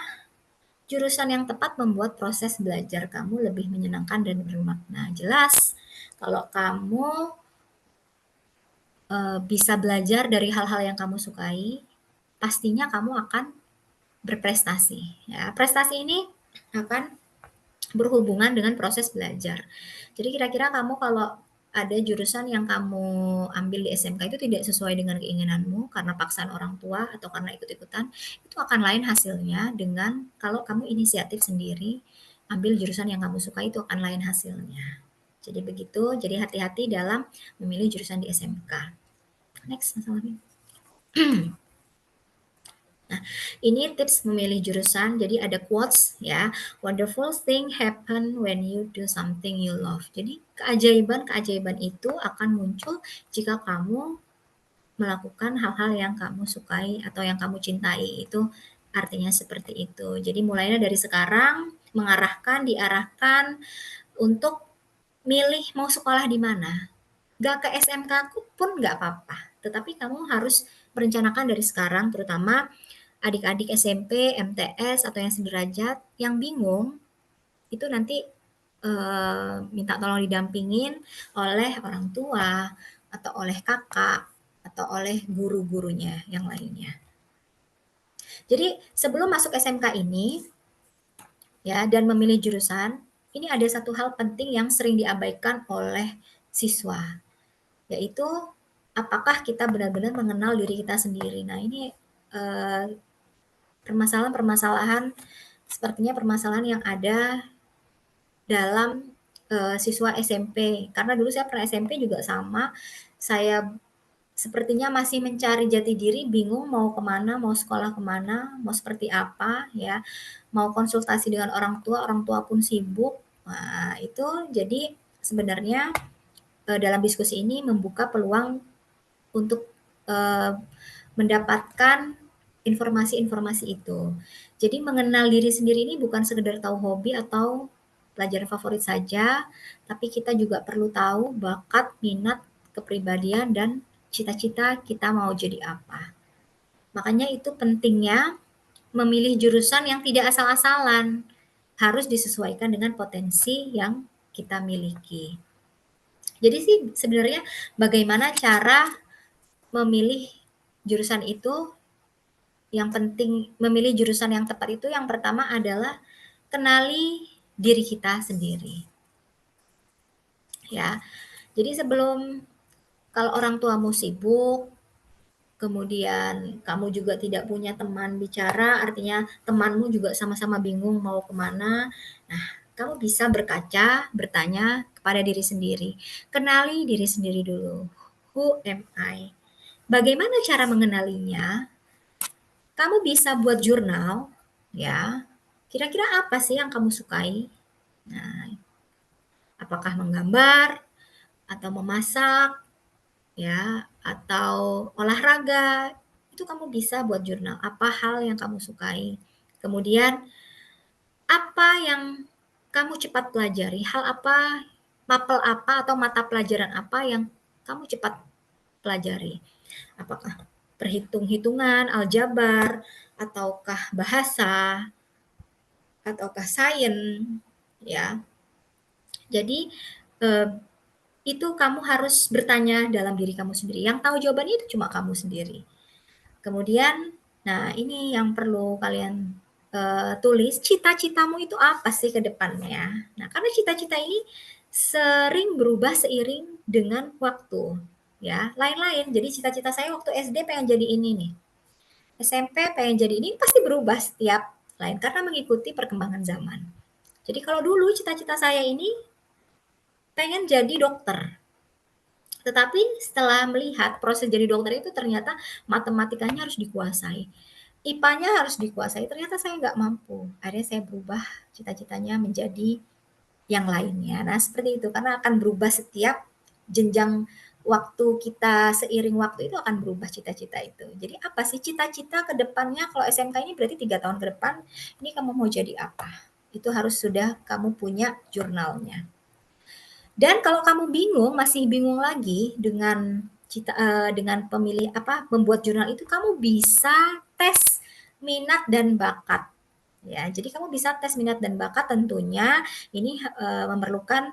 jurusan yang tepat membuat proses belajar kamu lebih menyenangkan dan bermakna. Jelas kalau kamu bisa belajar dari hal-hal yang kamu sukai, pastinya kamu akan berprestasi. Ya, prestasi ini akan berhubungan dengan proses belajar. Jadi kira-kira kamu kalau ada jurusan yang kamu ambil di SMK itu tidak sesuai dengan keinginanmu karena paksaan orang tua atau karena ikut-ikutan, itu akan lain hasilnya dengan kalau kamu inisiatif sendiri ambil jurusan yang kamu suka itu akan lain hasilnya. Jadi begitu, jadi hati-hati dalam memilih jurusan di SMK. Next, Mas Alvin. Nah, ini tips memilih jurusan. Jadi ada quotes ya. Wonderful thing happen when you do something you love. Jadi keajaiban-keajaiban itu akan muncul jika kamu melakukan hal-hal yang kamu sukai atau yang kamu cintai itu artinya seperti itu. Jadi mulainya dari sekarang diarahkan untuk milih mau sekolah di mana. Nggak ke SMK pun nggak apa-apa, tetapi kamu harus merencanakan dari sekarang, terutama adik-adik SMP, MTS, atau yang sederajat yang bingung, itu nanti minta tolong didampingin oleh orang tua, atau oleh kakak, atau oleh guru-gurunya yang lainnya. Jadi sebelum masuk SMK ini, ya, dan memilih jurusan, ini ada satu hal penting yang sering diabaikan oleh siswa, yaitu apakah kita benar-benar mengenal diri kita sendiri. Nah, ini permasalahan-permasalahan sepertinya permasalahan yang ada dalam siswa SMP. Karena dulu saya pernah SMP juga sama, saya sepertinya masih mencari jati diri, bingung mau kemana, mau sekolah kemana, mau seperti apa, ya, mau konsultasi dengan orang tua pun sibuk. Nah, itu jadi sebenarnya dalam diskusi ini membuka peluang untuk mendapatkan informasi-informasi itu. Jadi mengenal diri sendiri ini bukan sekedar tahu hobi atau pelajaran favorit saja, tapi kita juga perlu tahu bakat, minat, kepribadian, dan cita-cita kita mau jadi apa. Makanya itu pentingnya memilih jurusan yang tidak asal-asalan, harus disesuaikan dengan potensi yang kita miliki. Jadi sih sebenarnya bagaimana cara memilih jurusan itu, yang penting memilih jurusan yang tepat itu yang pertama adalah kenali diri kita sendiri. Ya. Jadi sebelum kalau orang tuamu sibuk, kemudian kamu juga tidak punya teman bicara, artinya temanmu juga sama-sama bingung mau kemana. Nah, kamu bisa berkaca, bertanya kepada diri sendiri. Kenali diri sendiri dulu. Who am I? Bagaimana cara mengenalinya? Kamu bisa buat jurnal, ya. Kira-kira apa sih yang kamu sukai? Nah, apakah menggambar atau memasak, ya, atau olahraga? Itu kamu bisa buat jurnal. Apa hal yang kamu sukai? Kemudian, apa yang kamu cepat pelajari? Hal apa, mapel apa atau mata pelajaran apa yang kamu cepat pelajari? Apakah perhitung-hitungan, aljabar, ataukah bahasa, ataukah sains, ya. Jadi itu kamu harus bertanya dalam diri kamu sendiri. Yang tahu jawabannya itu cuma kamu sendiri. Kemudian, nah ini yang perlu kalian tulis, cita-citamu itu apa sih ke depannya. Nah, karena cita-cita ini sering berubah seiring dengan waktu, ya. Lain-lain. Jadi cita-cita saya waktu SD pengen jadi ini nih. SMP pengen jadi ini pasti berubah setiap lain karena mengikuti perkembangan zaman. Jadi kalau dulu cita-cita saya ini pengen jadi dokter. Tetapi setelah melihat proses jadi dokter itu ternyata matematikanya harus dikuasai. IPA-nya harus dikuasai, ternyata saya nggak mampu. Akhirnya saya berubah cita-citanya menjadi yang lainnya. Nah, seperti itu, karena akan berubah setiap jenjang waktu kita, seiring waktu itu akan berubah cita-cita itu. Jadi apa sih cita-cita ke depannya kalau SMK ini berarti 3 tahun ke depan, ini kamu mau jadi apa? Itu harus sudah kamu punya jurnalnya. Dan kalau kamu bingung, masih bingung lagi dengan dengan pemilih apa, membuat jurnal itu, kamu bisa tes minat dan bakat. Ya, jadi kamu bisa tes minat dan bakat tentunya ini memerlukan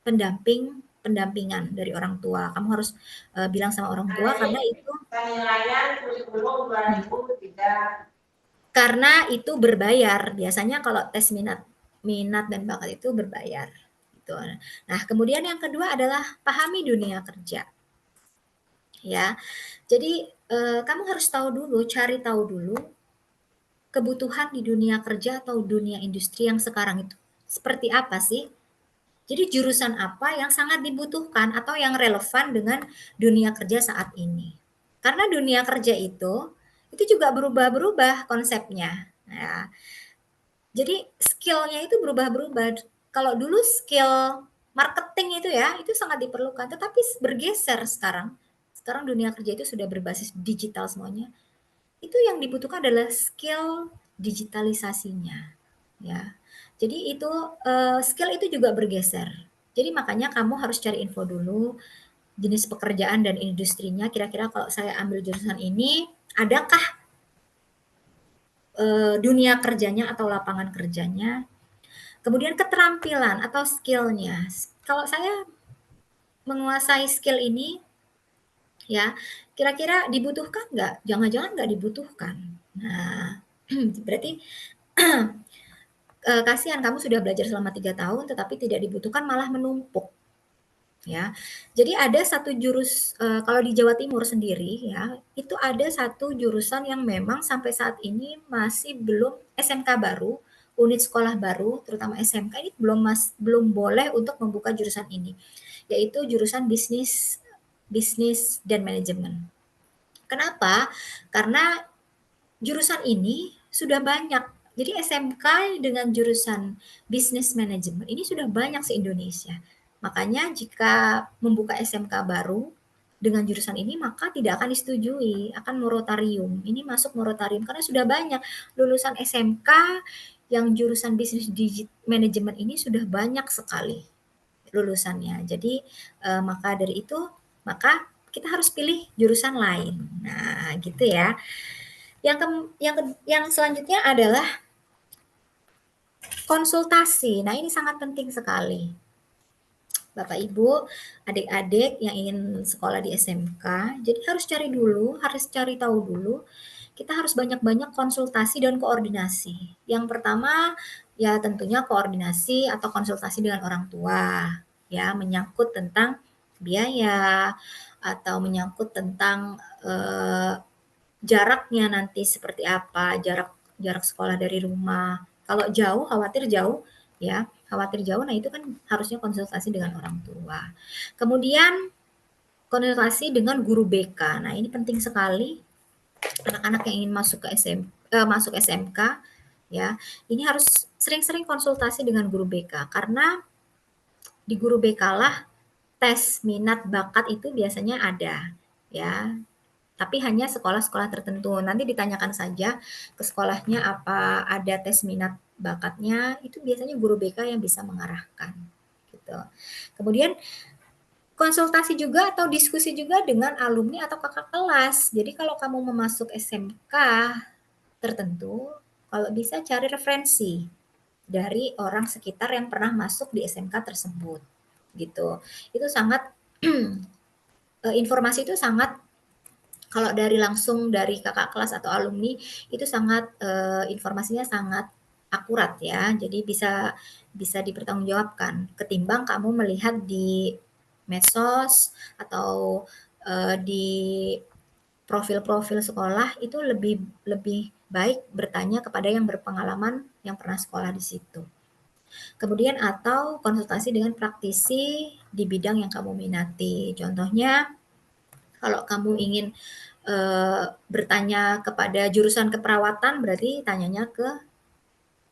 pendampingan dari orang tua. Kamu harus bilang sama orang tua karena itu karena itu berbayar. Biasanya kalau tes minat minat dan bakat itu berbayar. Gitu. Nah, kemudian yang kedua adalah pahami dunia kerja. Ya. Jadi kamu harus tahu dulu, cari tahu dulu kebutuhan di dunia kerja atau dunia industri yang sekarang itu seperti apa sih? Jadi jurusan apa yang sangat dibutuhkan atau yang relevan dengan dunia kerja saat ini. Karena dunia kerja itu juga berubah-berubah konsepnya. Ya. Jadi skill-nya itu berubah-berubah. Kalau dulu skill marketing itu ya, itu sangat diperlukan, tetapi bergeser sekarang. Sekarang dunia kerja itu sudah berbasis digital semuanya. itu yang dibutuhkan adalah skill digitalisasinya, ya. Jadi itu, skill itu juga bergeser. Jadi makanya kamu harus cari info dulu, jenis pekerjaan dan industrinya, kira-kira kalau saya ambil jurusan ini, adakah, dunia kerjanya atau lapangan kerjanya, kemudian keterampilan atau skill-nya. Kalau saya menguasai skill ini, ya, kira-kira dibutuhkan nggak? Jangan-jangan nggak dibutuhkan. Nah, berarti kasihan kamu sudah belajar selama 3 tahun tetapi tidak dibutuhkan malah menumpuk, ya. Jadi ada satu kalau di Jawa Timur sendiri ya, itu ada satu jurusan yang memang sampai saat ini masih belum SMK baru, unit sekolah baru, terutama SMK ini belum boleh untuk membuka jurusan ini, yaitu jurusan bisnis bisnis dan manajemen. Kenapa? Karena jurusan ini sudah banyak. Jadi SMK dengan jurusan Business Management ini sudah banyak se-Indonesia. Makanya jika membuka SMK baru dengan jurusan ini maka tidak akan disetujui, akan moratorium. Ini masuk moratorium karena sudah banyak lulusan SMK yang jurusan Business Management ini sudah banyak sekali lulusannya. Jadi maka dari itu maka kita harus pilih jurusan lain. Nah, gitu ya. Yang selanjutnya adalah konsultasi. Nah, ini sangat penting sekali. Bapak Ibu, adik-adik yang ingin sekolah di SMK, jadi harus cari dulu, harus cari tahu dulu. Kita harus banyak-banyak konsultasi dan koordinasi. Yang pertama, ya tentunya koordinasi atau konsultasi dengan orang tua, ya menyangkut tentang biaya atau menyangkut tentang jaraknya nanti seperti apa, jarak jarak sekolah dari rumah. Kalau jauh, khawatir jauh, ya, khawatir jauh, nah itu kan harusnya konsultasi dengan orang tua. Kemudian konsultasi dengan guru BK. Nah, ini penting sekali anak-anak yang ingin masuk SMK, ya. Ini harus sering-sering konsultasi dengan guru BK karena di guru BK lah tes minat bakat itu biasanya ada, ya. Tapi hanya sekolah-sekolah tertentu. Nanti ditanyakan saja ke sekolahnya apa ada tes minat bakatnya, itu biasanya guru BK yang bisa mengarahkan, gitu. Kemudian konsultasi juga atau diskusi juga dengan alumni atau kakak kelas. Jadi kalau kamu memasuk SMK tertentu, kalau bisa cari referensi dari orang sekitar yang pernah masuk di SMK tersebut, gitu. Itu sangat informasi itu sangat kalau langsung dari kakak kelas atau alumni itu sangat, informasinya sangat akurat ya, jadi bisa bisa dipertanggungjawabkan ketimbang kamu melihat di medsos atau, di profil-profil sekolah itu lebih lebih baik bertanya kepada yang berpengalaman yang pernah sekolah di situ. Kemudian atau konsultasi dengan praktisi di bidang yang kamu minati. Contohnya kalau kamu ingin bertanya kepada jurusan keperawatan berarti tanyanya ke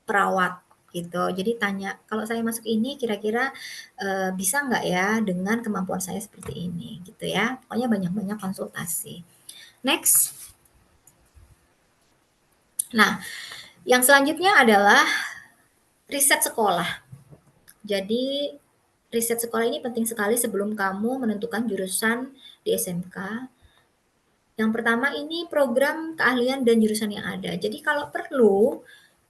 perawat gitu. Jadi tanya, "Kalau saya masuk ini kira-kira, bisa nggak ya dengan kemampuan saya seperti ini?" Gitu ya. Pokoknya banyak-banyak konsultasi. Next. Nah, yang selanjutnya adalah riset sekolah. Jadi riset sekolah ini penting sekali sebelum kamu menentukan jurusan di SMK. Yang pertama ini program keahlian dan jurusan yang ada. Jadi kalau perlu,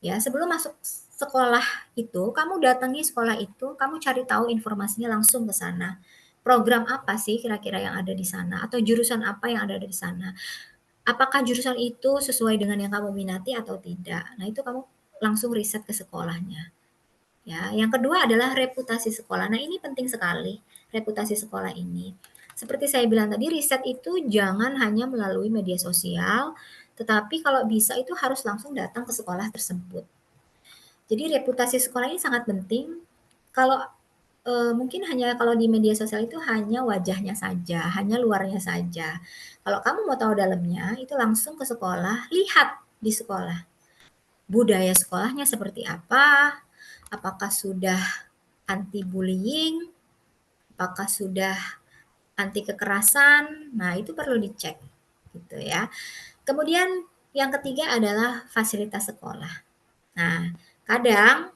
ya sebelum masuk sekolah itu, kamu datangi sekolah itu, kamu cari tahu informasinya langsung ke sana. Program apa sih kira-kira yang ada di sana? Atau jurusan apa yang ada di sana? Apakah jurusan itu sesuai dengan yang kamu minati atau tidak? Nah itu kamu langsung riset ke sekolahnya. Ya, yang kedua adalah reputasi sekolah. Nah, ini penting sekali, reputasi sekolah ini. Seperti saya bilang tadi, riset itu jangan hanya melalui media sosial, tetapi kalau bisa itu harus langsung datang ke sekolah tersebut. Jadi reputasi sekolah ini sangat penting. Kalau mungkin hanya kalau di media sosial itu hanya wajahnya saja, hanya luarnya saja. Kalau kamu mau tahu dalamnya, itu langsung ke sekolah, lihat di sekolah. Budaya sekolahnya seperti apa, apakah sudah anti bullying, apakah sudah anti kekerasan. Nah, itu perlu dicek gitu ya. Kemudian Yang ketiga adalah fasilitas sekolah. Nah, kadang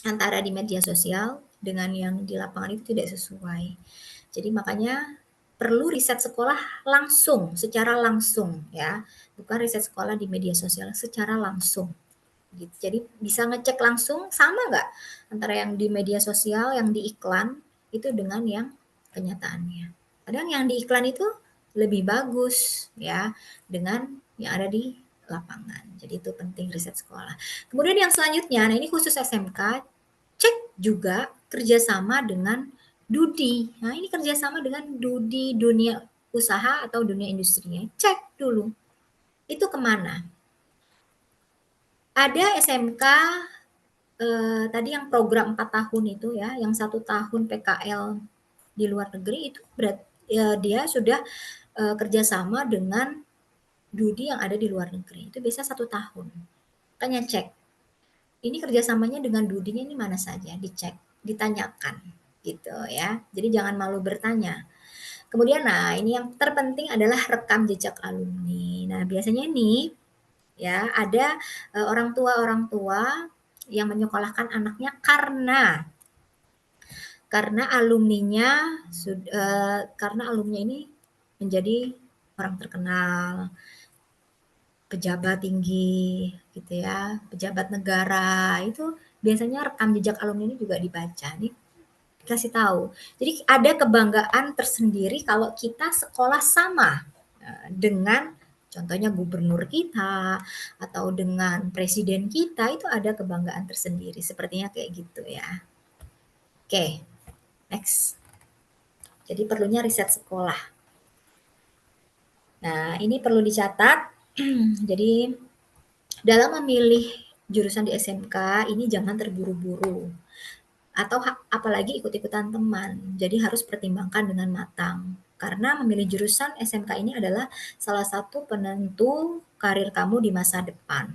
antara di media sosial dengan yang di lapangan itu tidak sesuai. Jadi makanya perlu riset sekolah langsung, secara langsung ya, bukan riset sekolah di media sosial, secara langsung. Gitu. Jadi bisa ngecek langsung sama nggak antara yang di media sosial, yang di iklan itu dengan yang kenyataannya. Kadang yang di iklan itu lebih bagus ya dengan yang ada di lapangan. Jadi itu penting riset sekolah. Kemudian yang selanjutnya, nah ini khusus SMK, cek juga kerjasama dengan Dudi. Nah ini kerjasama dengan Dudi dunia usaha atau dunia industrinya. Cek dulu, itu kemana? Ada SMK tadi yang program 4 tahun itu ya, yang 1 tahun PKL di luar negeri itu dia sudah kerjasama dengan Dudi yang ada di luar negeri. Itu biasa 1 tahun. Makanya cek, ini kerjasamanya dengan Dudinya ini mana saja, dicek, ditanyakan gitu ya. Jadi jangan malu bertanya. Kemudian nah ini yang terpenting adalah rekam jejak alumni. Nah biasanya nih ya ada orang tua yang menyekolahkan anaknya karena alumninya ini menjadi orang terkenal, pejabat tinggi gitu ya, pejabat negara, itu biasanya rekam jejak alumni ini juga dibaca nih, kasih tahu. Jadi ada kebanggaan tersendiri kalau kita sekolah sama dengan contohnya gubernur kita atau dengan presiden kita, itu ada kebanggaan tersendiri, sepertinya kayak gitu ya. Oke, next. Jadi perlunya riset sekolah. Nah, ini perlu dicatat. Jadi dalam memilih jurusan di SMK ini jangan terburu-buru atau apalagi ikut-ikutan teman. Jadi harus pertimbangkan dengan matang. Karena memilih jurusan SMK ini adalah salah satu penentu karir kamu di masa depan.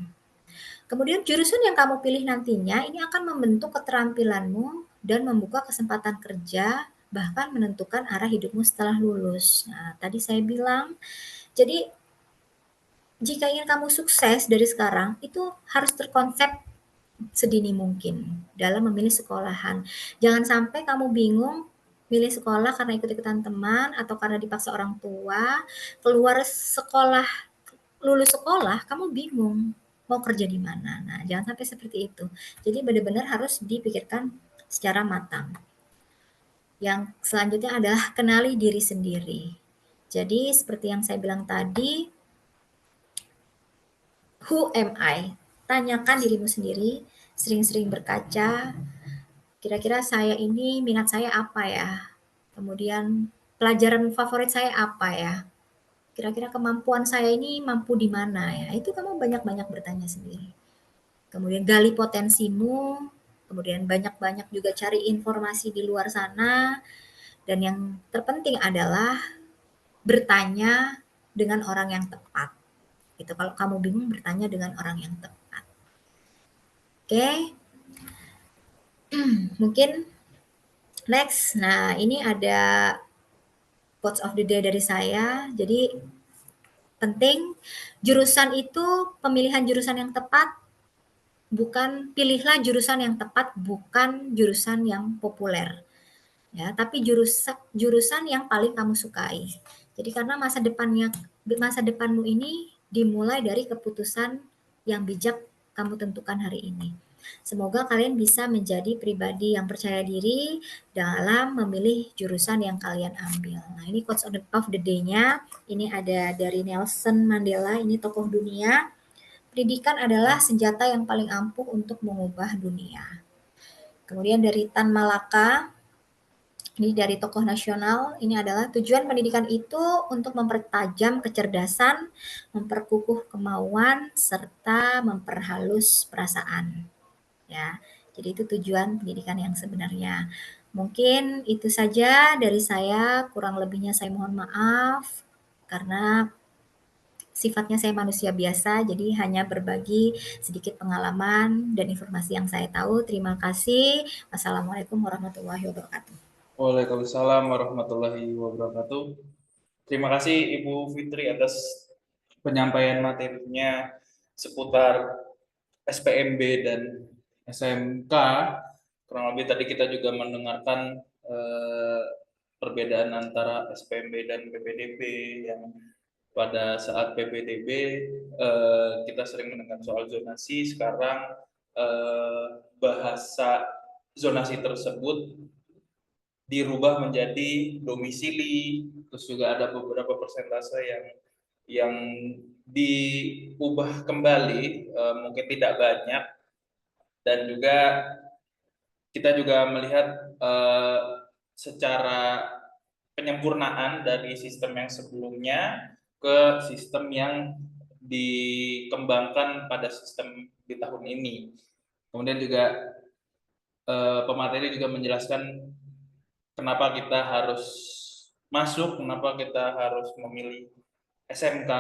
Kemudian jurusan yang kamu pilih nantinya ini akan membentuk keterampilanmu dan membuka kesempatan kerja, bahkan menentukan arah hidupmu setelah lulus. Nah, tadi saya bilang, jadi jika ingin kamu sukses dari sekarang, itu harus terkonsep sedini mungkin dalam memilih sekolahan. Jangan sampai kamu bingung milih sekolah karena ikut-ikutan teman atau karena dipaksa orang tua, keluar sekolah, lulus sekolah, kamu bingung mau kerja di mana. Nah, jangan sampai seperti itu. Jadi benar-benar harus dipikirkan secara matang. Yang selanjutnya adalah kenali diri sendiri. Jadi seperti yang saya bilang tadi, who am I? Tanyakan dirimu sendiri, sering-sering berkaca, kira-kira saya ini minat saya apa ya? Kemudian pelajaran favorit saya apa ya? Kira-kira kemampuan saya ini mampu di mana ya? Itu kamu banyak-banyak bertanya sendiri. Kemudian gali potensimu, kemudian banyak-banyak juga cari informasi di luar sana, dan yang terpenting adalah bertanya dengan orang yang tepat. Gitu. Kalau kamu bingung, bertanya dengan orang yang tepat. Oke, mungkin next. Nah, ini ada quotes of the day dari saya. Jadi penting jurusan itu, pemilihan jurusan yang tepat, bukan pilihlah jurusan yang tepat, bukan jurusan yang populer. Ya, tapi jurusan yang paling kamu sukai. Jadi karena masa depanmu ini dimulai dari keputusan yang bijak kamu tentukan hari ini. Semoga kalian bisa menjadi pribadi yang percaya diri dalam memilih jurusan yang kalian ambil. Nah, ini quotes of the day-nya. Ini ada dari Nelson Mandela, ini tokoh dunia. Pendidikan adalah senjata yang paling ampuh untuk mengubah dunia. Kemudian dari Tan Malaka, ini dari tokoh nasional, ini adalah tujuan pendidikan itu untuk mempertajam kecerdasan, memperkukuh kemauan, serta memperhalus perasaan. Ya, jadi itu tujuan pendidikan yang sebenarnya. Mungkin itu saja dari saya, kurang lebihnya saya mohon maaf, karena sifatnya saya manusia biasa, jadi hanya berbagi sedikit pengalaman dan informasi yang saya tahu. Terima kasih. Wassalamualaikum warahmatullahi wabarakatuh. Waalaikumsalam warahmatullahi wabarakatuh. Terima kasih Ibu Fitri atas penyampaian materinya seputar SPMB dan SMK. Kurang lebih tadi kita juga mendengarkan perbedaan antara SPMB dan PPDB, yang pada saat PPDB kita sering mendengar soal zonasi. Sekarang bahasa zonasi tersebut dirubah menjadi domisili, terus juga ada beberapa persentase yang diubah kembali, mungkin tidak banyak, dan juga kita juga melihat secara penyempurnaan dari sistem yang sebelumnya ke sistem yang dikembangkan pada sistem di tahun ini. Kemudian juga pemateri juga menjelaskan kenapa kita harus masuk, kenapa kita harus memilih SMK,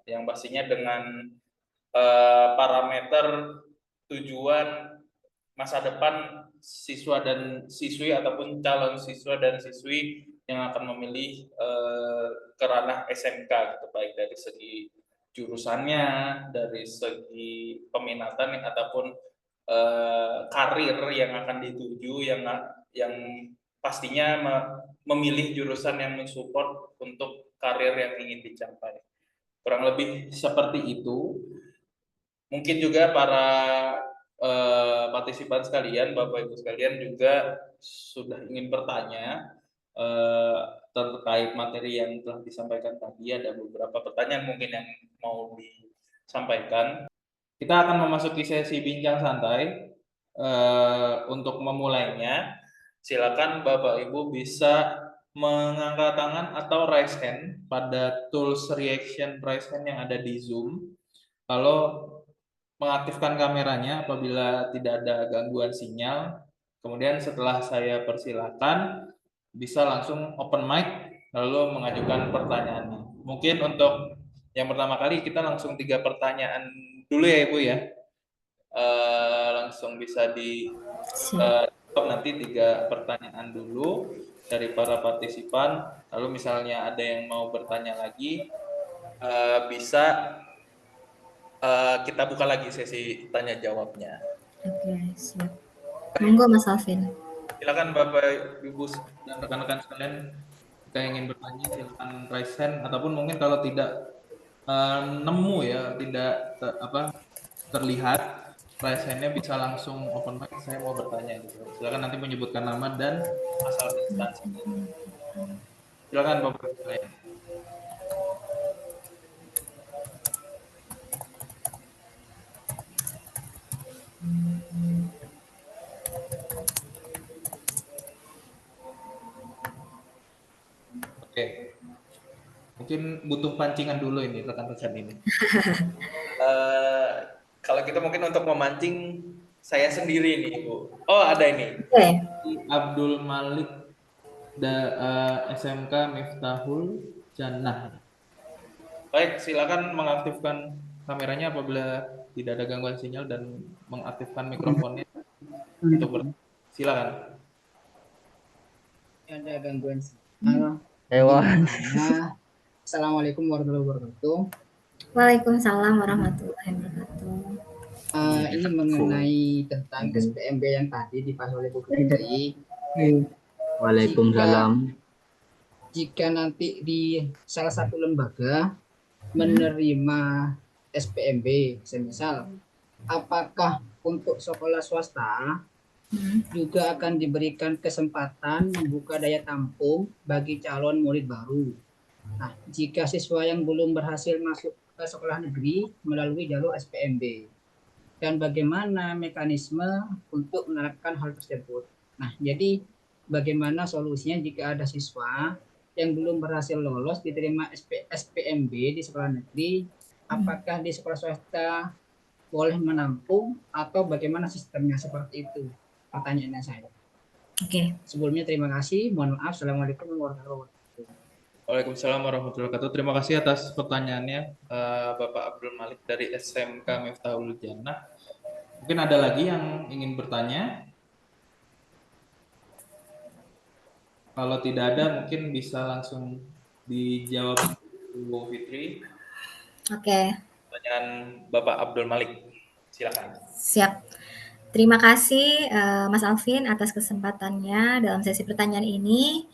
yang pastinya dengan parameter tujuan masa depan siswa dan siswi ataupun calon siswa dan siswi yang akan memilih ke ranah SMK gitu, baik dari segi jurusannya, dari segi peminatan ataupun karir yang akan dituju, yang pastinya memilih jurusan yang mensupport untuk karir yang ingin dicapai. Kurang lebih seperti itu. Mungkin juga para partisipan sekalian, Bapak Ibu sekalian juga sudah ingin bertanya terkait materi yang telah disampaikan tadi. Ada beberapa pertanyaan mungkin yang mau disampaikan. Kita akan memasuki sesi bincang santai. Untuk memulainya, silakan Bapak Ibu bisa mengangkat tangan atau raise hand pada tools reaction raise hand yang ada di Zoom. Kalau mengaktifkan kameranya apabila tidak ada gangguan sinyal. Kemudian setelah saya persilakan, bisa langsung open mic lalu mengajukan pertanyaannya. Mungkin untuk yang pertama kali kita langsung 3 pertanyaan dulu ya Ibu ya. Langsung bisa nanti 3 pertanyaan dulu dari para partisipan. Lalu misalnya ada yang mau bertanya lagi, bisa kita buka lagi sesi tanya jawabnya. Oke, siap. Monggo Mas Alvin. Silakan Bapak Ibu dan rekan-rekan sekalian, jika ingin bertanya silakan raise hand, ataupun mungkin kalau tidak nemu ya, tidak terlihat raise hand-nya, bisa langsung open mic, saya mau bertanya gitu. Silakan nanti menyebutkan nama dan asal instansi. Silakan Bapak Ibu sekalian. Oke. Mungkin butuh pancingan dulu ini rekan-rekan ini. Kalau kita mungkin untuk memancing saya sendiri nih Bu. Oh ada ini. Oke. Abdul Malik SMK Miftahul Jannah. Baik, silakan mengaktifkan kameranya apabila tidak ada gangguan sinyal dan mengaktifkan mikrofonnya untuk silakan. Ada gangguan sinyal. Hewan. Assalamualaikum warahmatullahi wabarakatuh. Waalaikumsalam warahmatullahi wabarakatuh. Ini mengenai tentang SPMB yang tadi dibahas oleh Bu Fitri. Waalaikumsalam. Jika nanti di salah satu lembaga menerima SPMB, semisal, apakah untuk sekolah swasta juga akan diberikan kesempatan membuka daya tampung bagi calon murid baru? Nah, jika siswa yang belum berhasil masuk ke sekolah negeri melalui jalur SPMB, dan bagaimana mekanisme untuk menerapkan hal tersebut. Nah, jadi bagaimana solusinya jika ada siswa yang belum berhasil lolos diterima SPMB di sekolah negeri, apakah di sekolah swasta boleh menampung atau bagaimana sistemnya, seperti itu pertanyaannya saya. Oke. Sebelumnya terima kasih, mohon maaf. Assalamualaikum warahmatullahi wabarakatuh. Waalaikumsalam warahmatullahi wabarakatuh. Terima kasih atas pertanyaannya Bapak Abdul Malik dari SMK Miftahul Jannah. Mungkin ada lagi yang ingin bertanya? Kalau tidak ada, mungkin bisa langsung dijawab Bu Fitri. Oke, Pertanyaan Bapak Abdul Malik, silakan. siap. Terima kasih Mas Alvin atas kesempatannya dalam sesi pertanyaan ini.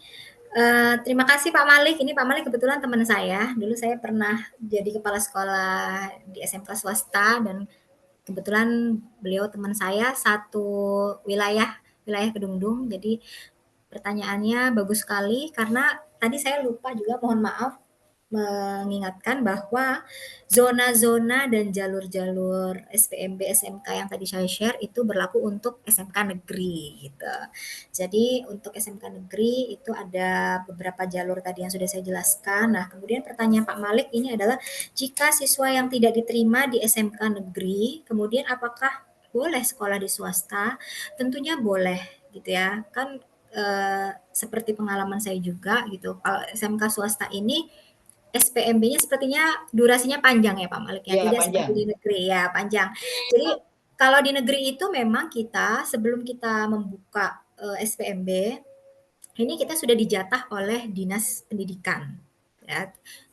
Terima kasih Pak Malik. Ini Pak Malik kebetulan teman saya. Dulu saya pernah jadi kepala sekolah di SMK swasta dan kebetulan beliau teman saya satu wilayah wilayah Kedungdung. Jadi pertanyaannya bagus sekali karena tadi saya lupa juga, mohon maaf, mengingatkan bahwa zona-zona dan jalur-jalur SPMB SMK yang tadi saya share itu berlaku untuk SMK negeri gitu. Jadi untuk SMK negeri itu ada beberapa jalur tadi yang sudah saya jelaskan. Nah, kemudian pertanyaan Pak Malik ini adalah jika siswa yang tidak diterima di SMK negeri, kemudian apakah boleh sekolah di swasta? Tentunya boleh gitu ya. Kan seperti pengalaman saya juga gitu. Kalau SMK swasta ini SPMB-nya sepertinya durasinya panjang ya Pak Malik ya, Ya, tidak seperti panjang. di negeri ya, panjang. Jadi kalau di negeri itu memang kita sebelum kita membuka SPMB, ini kita sudah dijatah oleh Dinas Pendidikan ya.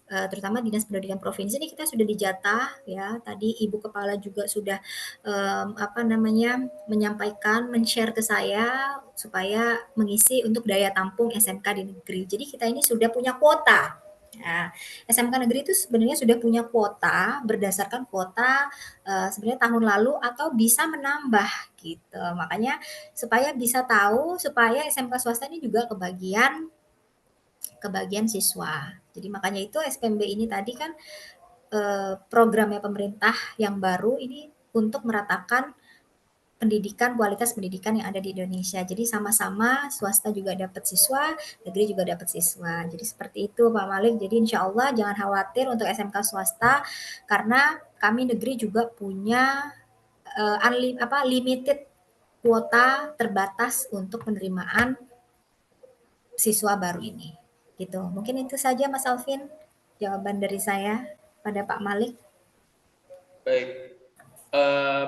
Terutama Dinas Pendidikan Provinsi ini kita sudah dijatah ya. Tadi Ibu Kepala juga sudah apa namanya menyampaikan, men-share ke saya supaya mengisi untuk daya tampung SMK di negeri. Jadi kita ini sudah punya kuota. Nah, SMK negeri itu sebenarnya sudah punya kuota berdasarkan kuota sebenarnya tahun lalu atau bisa menambah gitu. Makanya supaya bisa tahu supaya SMK swasta ini juga kebagian siswa. Jadi makanya itu SPMB ini tadi kan programnya pemerintah yang baru ini untuk meratakan pendidikan, kualitas pendidikan yang ada di Indonesia. Jadi sama-sama swasta juga dapat siswa, negeri juga dapat siswa. Jadi seperti itu Pak Malik. Jadi insya Allah jangan khawatir untuk SMK swasta karena kami negeri juga punya limited kuota terbatas untuk penerimaan siswa baru ini. Gitu. Mungkin itu saja Mas Alvin jawaban dari saya pada Pak Malik. Baik,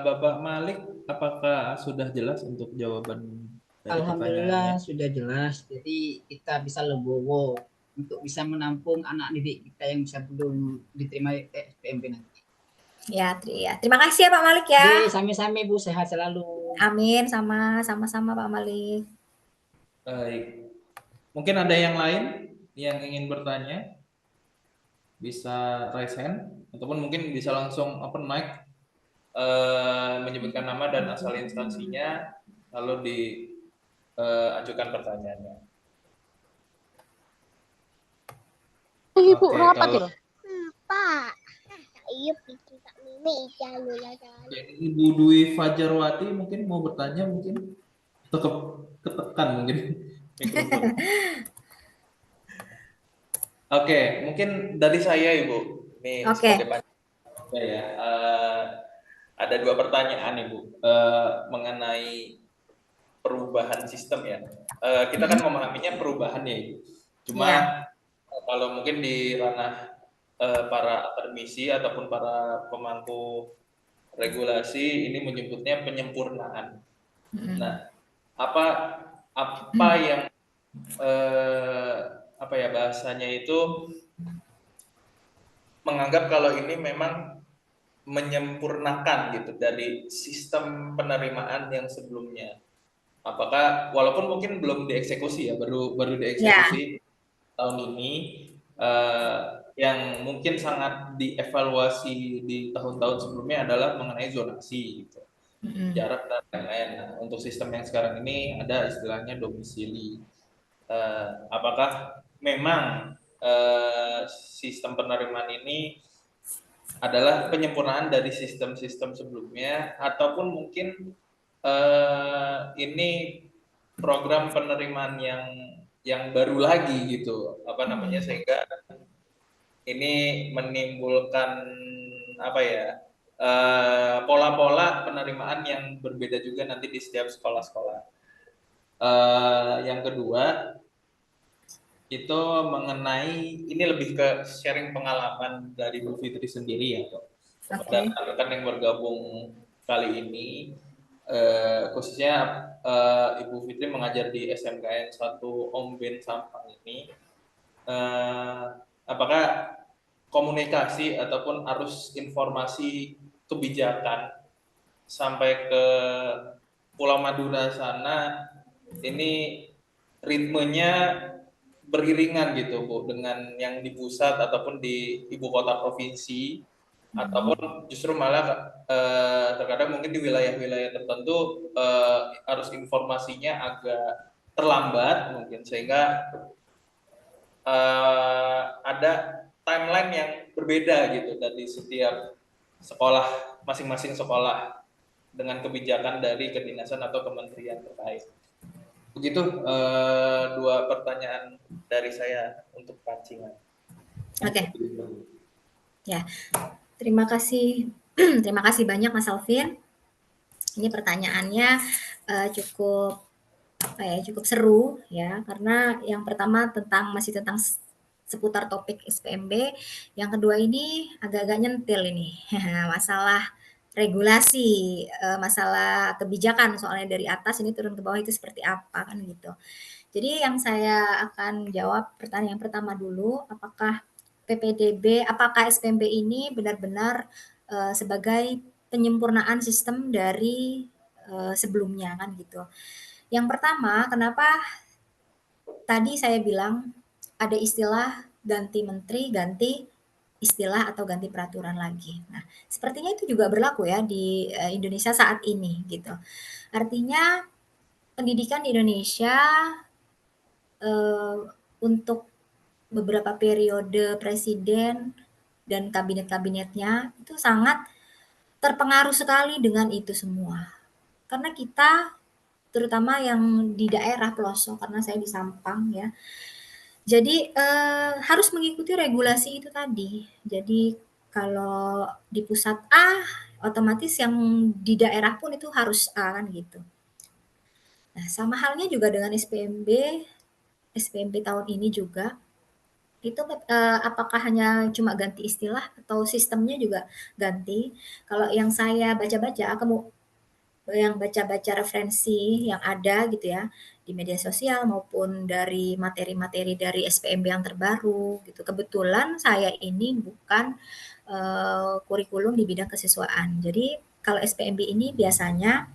Bapak Malik, apakah sudah jelas untuk jawaban dari Alhamdulillah pertanyaannya? sudah jelas. Jadi kita bisa legowo untuk bisa menampung anak didik kita yang bisa belum diterima SPMB nanti. Ya, terima kasih ya Pak Malik ya. Oke, sami-sami Bu, sehat selalu. Amin, sama-sama Pak Malik. Baik, mungkin ada yang lain yang ingin bertanya, bisa raise hand, ataupun mungkin bisa langsung open mic, menyebutkan nama dan asal instansinya, lalu diajukan pertanyaannya. Ibu, Oke, rapat kalau ya? Pak, iya pikir tak mimi jalur lah Ibu Dwi Fajarwati mungkin mau bertanya, mungkin tetap ketekan mungkin mikrofon. Oke, mungkin dari saya Ibu, ini Oke. sebagai panitia ya, ada dua pertanyaan Ibu mengenai perubahan sistem ya. Kita kan memahaminya perubahan ya Ibu. Cuma Ya. kalau mungkin di ranah para akademisi ataupun para pemangku regulasi ini menyebutnya penyempurnaan. Nah, apa yang apa ya bahasanya itu menganggap kalau ini memang menyempurnakan gitu dari sistem penerimaan yang sebelumnya. Apakah walaupun mungkin belum dieksekusi ya, baru Ya. dieksekusi tahun ini, yang mungkin sangat dievaluasi di tahun-tahun sebelumnya adalah mengenai zonasi gitu, jarak dan lain-lain. Nah, untuk sistem yang sekarang ini ada istilahnya domisili. Apakah memang sistem penerimaan ini adalah penyempurnaan dari sistem-sistem sebelumnya, ataupun mungkin ini program penerimaan yang baru lagi gitu, apa namanya, sehingga ini menimbulkan apa ya pola-pola penerimaan yang berbeda juga nanti di setiap sekolah-sekolah. Yang kedua itu mengenai ini lebih ke sharing pengalaman dari Bu Fitri sendiri ya, dan rekan yang bergabung kali ini, khususnya Ibu Fitri mengajar di SMKN 1 Omben Sampang ini, apakah komunikasi ataupun arus informasi kebijakan sampai ke Pulau Madura sana ini ritmenya beriringan gitu Bu dengan yang di pusat ataupun di ibu kota provinsi, ataupun justru malah terkadang mungkin di wilayah-wilayah tertentu arus informasinya agak terlambat mungkin, sehingga ada timeline yang berbeda gitu dari setiap sekolah, masing-masing sekolah dengan kebijakan dari kedinasan atau kementerian terkait. Begitu dua pertanyaan dari saya untuk pancingan. Oke. Ya, terima kasih. Terima kasih banyak Mas Alvin. Ini pertanyaannya cukup cukup seru ya, karena yang pertama masih tentang seputar topik SPMB, yang kedua ini agak-agak nyentil ini masalah regulasi, masalah kebijakan, soalnya dari atas ini turun ke bawah itu seperti apa kan gitu. Jadi yang saya akan jawab pertanyaan yang pertama dulu, apakah SPMB ini benar-benar sebagai penyempurnaan sistem dari sebelumnya kan gitu. Yang pertama, kenapa tadi saya bilang ada istilah ganti menteri, ganti istilah atau ganti peraturan lagi. Nah, sepertinya itu juga berlaku ya di Indonesia saat ini gitu. Artinya pendidikan di Indonesia untuk beberapa periode presiden dan kabinet-kabinetnya itu sangat terpengaruh sekali dengan itu semua. Karena kita terutama yang di daerah pelosok, karena saya di Sampang ya. Jadi harus mengikuti regulasi itu tadi. Jadi kalau di pusat A, otomatis yang di daerah pun itu harus A kan gitu. Nah, sama halnya juga dengan SPMB tahun ini juga. Itu apakah hanya cuma ganti istilah atau sistemnya juga ganti? Kalau yang saya baca-baca, yang baca-baca referensi yang ada gitu ya di media sosial maupun dari materi-materi dari SPMB yang terbaru gitu. Kebetulan saya ini bukan kurikulum di bidang kesiswaan. Jadi kalau SPMB ini biasanya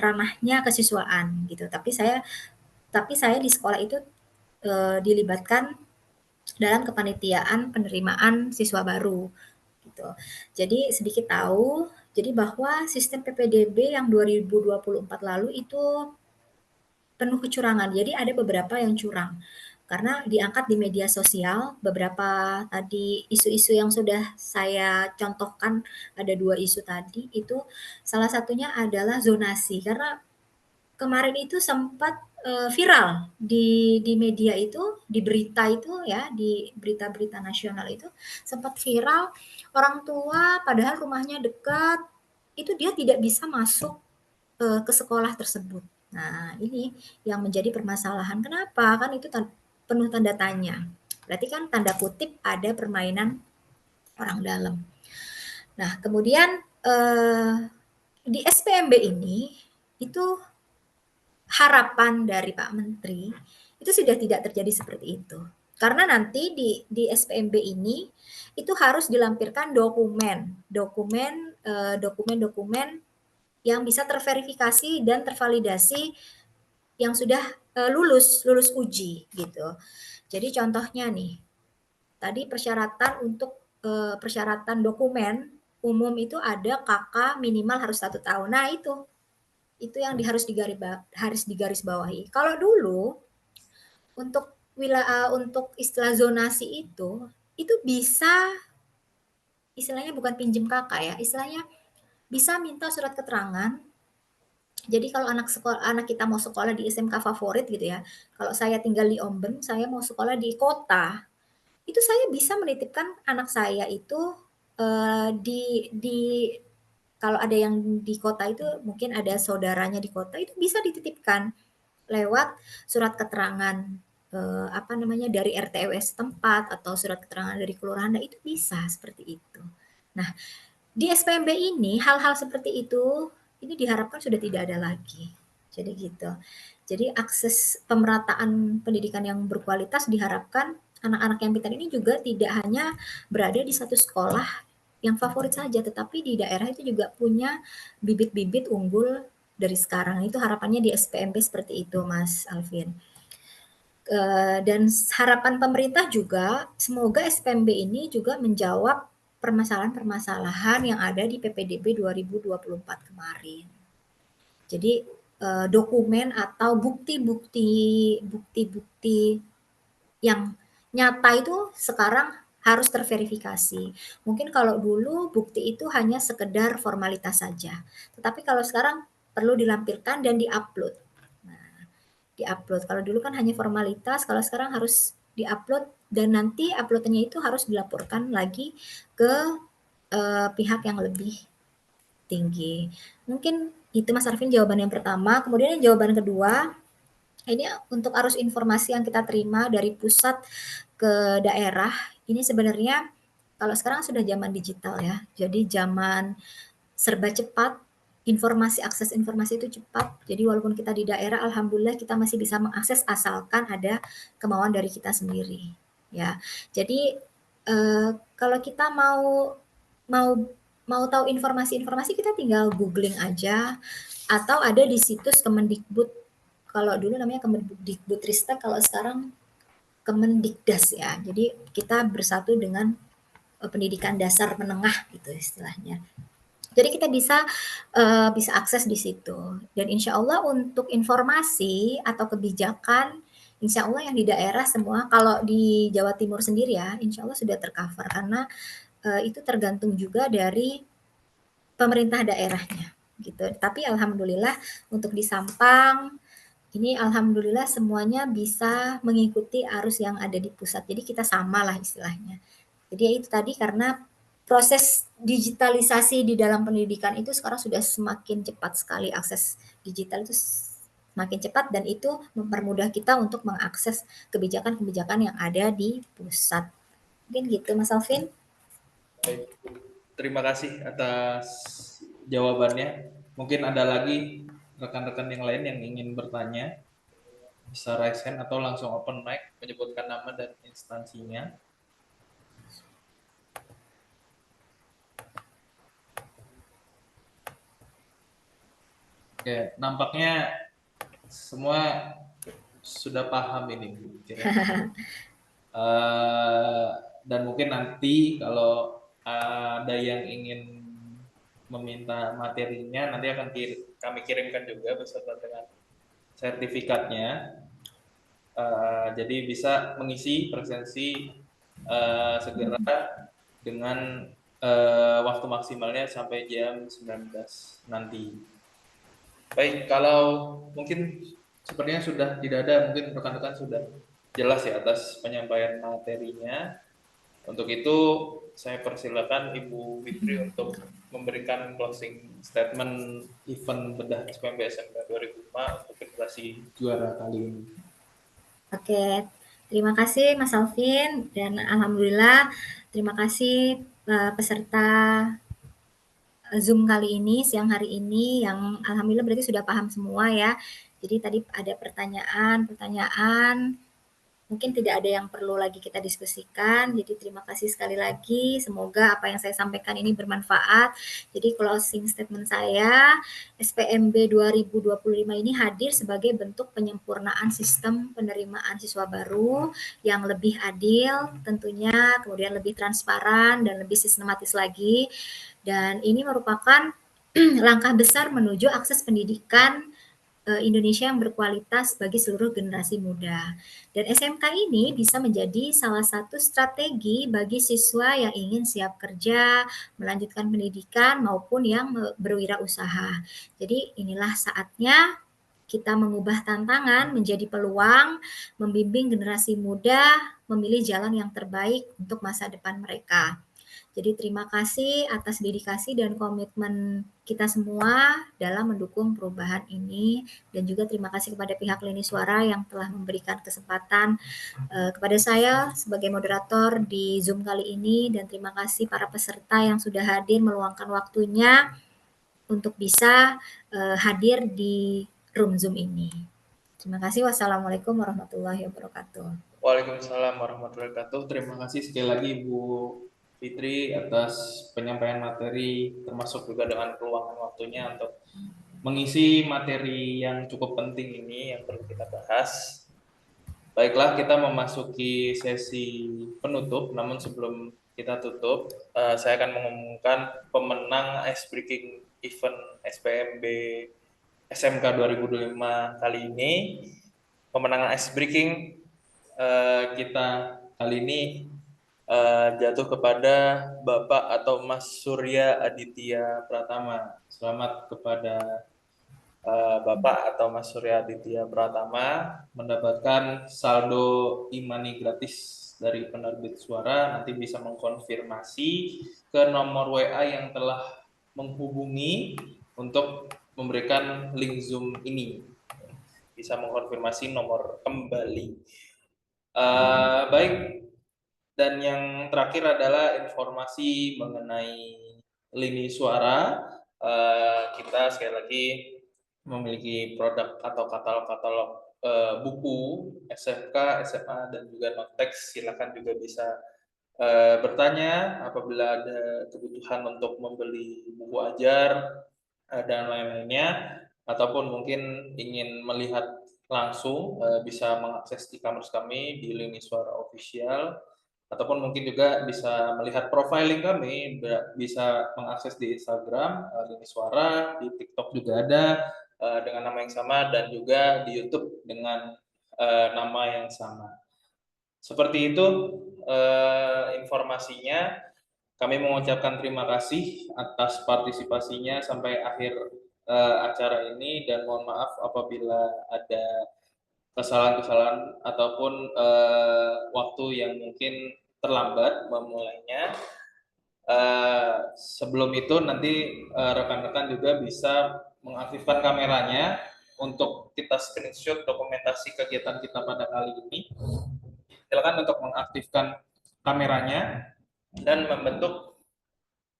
ranahnya kesiswaan gitu. Tapi saya di sekolah itu dilibatkan dalam kepanitiaan penerimaan siswa baru gitu. Jadi sedikit tahu, jadi bahwa sistem PPDB yang 2024 lalu itu penuh kecurangan. Jadi ada beberapa yang curang. Karena diangkat di media sosial, beberapa tadi isu-isu yang sudah saya contohkan, ada 2 isu tadi, itu salah satunya adalah zonasi. Karena kemarin itu sempat viral di media itu, di berita itu ya, di berita-berita nasional itu sempat viral, orang tua padahal rumahnya dekat, itu dia tidak bisa masuk ke sekolah tersebut. Nah, ini yang menjadi permasalahan. Kenapa? Kan itu penuh tanda tanya. Berarti kan tanda kutip ada permainan orang dalam. Nah, kemudian di SPMB ini itu harapan dari Pak Menteri itu sudah tidak terjadi seperti itu. Karena nanti di SPMB ini itu harus dilampirkan dokumen yang bisa terverifikasi dan tervalidasi yang sudah lulus uji gitu. Jadi contohnya nih, tadi persyaratan dokumen umum itu ada KK minimal harus 1 tahun. Nah itu yang harus digarisbawahi. Kalau dulu untuk istilah zonasi itu bisa istilahnya bukan pinjem kakak ya, istilahnya bisa minta surat keterangan. Jadi kalau anak kita mau sekolah di SMK favorit gitu ya, kalau saya tinggal di Omben, saya mau sekolah di kota, itu saya bisa menitipkan anak saya itu di kalau ada yang di kota itu mungkin ada saudaranya di kota itu bisa dititipkan lewat surat keterangan dari RT RW setempat atau surat keterangan dari kelurahan. Nah, itu bisa seperti itu. Nah, di SPMB ini hal-hal seperti itu ini diharapkan sudah tidak ada lagi. Jadi gitu. Jadi akses pemerataan pendidikan yang berkualitas diharapkan anak-anak yang pintar ini juga tidak hanya berada di satu sekolah yang favorit saja, tetapi di daerah itu juga punya bibit-bibit unggul dari sekarang. Itu harapannya di SPMB seperti itu, Mas Alvin. Dan harapan pemerintah juga semoga SPMB ini juga menjawab permasalahan-permasalahan yang ada di PPDB 2024 kemarin. Jadi dokumen atau bukti-bukti yang nyata itu sekarang harus terverifikasi. Mungkin kalau dulu bukti itu hanya sekedar formalitas saja, tetapi kalau sekarang perlu dilampirkan dan diupload. Nah, diupload. Kalau dulu kan hanya formalitas, kalau sekarang harus diupload dan nanti uploadnya itu harus dilaporkan lagi ke pihak yang lebih tinggi. Mungkin itu Mas Arvin jawaban yang pertama. Kemudian jawaban kedua, ini untuk arus informasi yang kita terima dari pusat ke daerah, ini sebenarnya kalau sekarang sudah zaman digital ya, jadi zaman serba cepat, akses informasi itu cepat, jadi walaupun kita di daerah, alhamdulillah kita masih bisa mengakses asalkan ada kemauan dari kita sendiri, ya. Jadi kalau kita mau mau tahu informasi-informasi kita tinggal googling aja atau ada di situs Kemendikbud. Kalau dulu namanya Kemendikbudristek, kalau sekarang Kemendikdas ya. Jadi kita bersatu dengan pendidikan dasar menengah gitu istilahnya. Jadi kita bisa akses di situ. Dan insya Allah untuk informasi atau kebijakan, insya Allah yang di daerah semua, kalau di Jawa Timur sendiri ya, insya Allah sudah tercover karena itu tergantung juga dari pemerintah daerahnya gitu. Tapi alhamdulillah untuk di Sampang ini alhamdulillah semuanya bisa mengikuti arus yang ada di pusat. Jadi kita sama lah istilahnya. Jadi ya itu tadi karena proses digitalisasi di dalam pendidikan itu sekarang sudah semakin cepat sekali, akses digital itu semakin cepat dan itu mempermudah kita untuk mengakses kebijakan-kebijakan yang ada di pusat. Mungkin gitu Mas Alvin. Baik, terima kasih atas jawabannya. Mungkin ada lagi rekan-rekan yang lain yang ingin bertanya, bisa raise hand atau langsung open mic, menyebutkan nama dan instansinya. Oke, nampaknya semua sudah paham ini, Bu. Dan mungkin nanti kalau ada yang ingin meminta materinya, nanti akan kami kirimkan juga beserta dengan sertifikatnya. Jadi bisa mengisi presensi segera dengan waktu maksimalnya sampai jam 19 nanti. Baik, kalau mungkin sepertinya sudah tidak ada, mungkin rekan-rekan sudah jelas ya atas penyampaian materinya. Untuk itu saya persilakan Ibu Fitri untuk memberikan closing statement event bedah SPMB SMK 2005 untuk generasi juara kali ini. Oke, terima kasih Mas Alvin dan alhamdulillah terima kasih peserta Zoom kali ini, siang hari ini yang alhamdulillah berarti sudah paham semua ya. Jadi tadi ada pertanyaan, mungkin tidak ada yang perlu lagi kita diskusikan. Jadi terima kasih sekali lagi. Semoga apa yang saya sampaikan ini bermanfaat. Jadi closing statement saya, SPMB 2025 ini hadir sebagai bentuk penyempurnaan sistem penerimaan siswa baru yang lebih adil tentunya, kemudian lebih transparan dan lebih sistematis lagi. Dan ini merupakan langkah besar menuju akses pendidikan Indonesia yang berkualitas bagi seluruh generasi muda. Dan SMK ini bisa menjadi salah satu strategi bagi siswa yang ingin siap kerja, melanjutkan pendidikan maupun yang berwirausaha. Jadi inilah saatnya kita mengubah tantangan menjadi peluang, membimbing generasi muda memilih jalan yang terbaik untuk masa depan mereka. Jadi terima kasih atas dedikasi dan komitmen kita semua dalam mendukung perubahan ini dan juga terima kasih kepada pihak Lini Suara yang telah memberikan kesempatan kepada saya sebagai moderator di Zoom kali ini dan terima kasih para peserta yang sudah hadir meluangkan waktunya untuk bisa hadir di room Zoom ini. Terima kasih. Wassalamualaikum warahmatullahi wabarakatuh. Waalaikumsalam warahmatullahi wabarakatuh. Terima kasih sekali lagi Ibu Fitri atas penyampaian materi, termasuk juga dengan peluangkan waktunya untuk mengisi materi yang cukup penting ini yang perlu kita bahas. Baiklah, kita memasuki sesi penutup, namun sebelum kita tutup, saya akan mengumumkan pemenang Ice Breaking Event SPMB SMK 2025 kali ini. Pemenangan Ice Breaking kita kali ini jatuh kepada Bapak atau Mas Surya Aditya Pratama. Selamat kepada Bapak atau Mas Surya Aditya Pratama mendapatkan saldo e-money gratis dari penerbit suara. Nanti bisa mengkonfirmasi ke nomor WA yang telah menghubungi untuk memberikan link Zoom ini. Bisa mengkonfirmasi nomor kembali. Baik, dan yang terakhir adalah informasi mengenai lini suara. Kita sekali lagi memiliki produk atau katalog-katalog buku SFK, SMA, dan juga non-teks. Silakan juga bisa bertanya apabila ada kebutuhan untuk membeli buku ajar dan lain-lainnya, ataupun mungkin ingin melihat langsung, bisa mengakses e-commerce kami di Lini Suara Official, ataupun mungkin juga bisa melihat profiling kami, bisa mengakses di Instagram Lini Suara, di TikTok juga ada dengan nama yang sama, dan juga di YouTube dengan nama yang sama. Seperti itu informasinya. Kami mengucapkan terima kasih atas partisipasinya sampai akhir acara ini, dan mohon maaf apabila ada kesalahan-kesalahan ataupun waktu yang mungkin terlambat memulainya. Sebelum itu nanti rekan-rekan juga bisa mengaktifkan kameranya untuk kita screenshot dokumentasi kegiatan kita pada kali ini. Silakan untuk mengaktifkan kameranya dan membentuk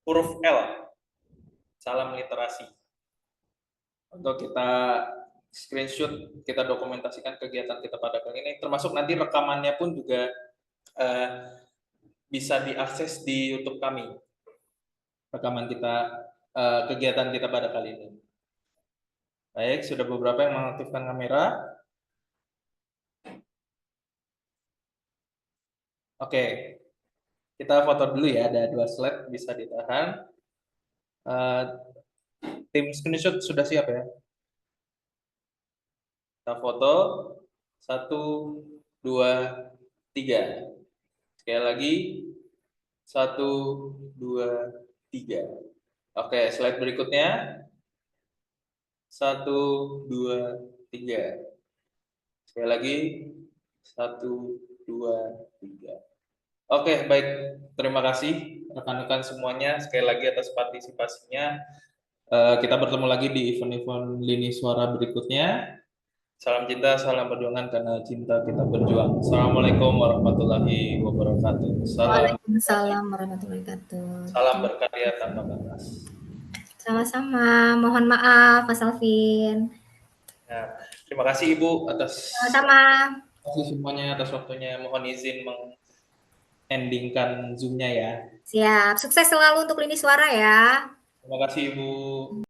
huruf L, salam literasi. Untuk kita screenshot, kita dokumentasikan kegiatan kita pada kali ini, termasuk nanti rekamannya pun juga bisa diakses di YouTube kami, rekaman kita, kegiatan kita pada kali ini. Baik, sudah beberapa yang mengaktifkan kamera. Oke, kita foto dulu ya, ada 2 slide, bisa ditahan. Tim screenshot sudah siap ya? Kita foto, 1, 2, 3. Sekali lagi, 1, 2, 3. Oke, slide berikutnya. 1, 2, 3. Sekali lagi, 1, 2, 3. Oke, baik. Terima kasih rekan-rekan semuanya sekali lagi atas partisipasinya. Kita bertemu lagi di event-event Lini Suara berikutnya. Salam cinta, salam perjuangan, karena cinta kita berjuang. Assalamualaikum warahmatullahi wabarakatuh. Waalaikumsalam warahmatullahi wabarakatuh. Salam berkarya tanpa batas. Sama-sama. Mohon maaf, Mas Alvin. Nah, terima kasih Ibu atas Sama-sama. Terima kasih semuanya atas waktunya. Mohon izin mengendingkan Zoom-nya ya. Siap. Sukses selalu untuk Lini Suara ya. Terima kasih Ibu.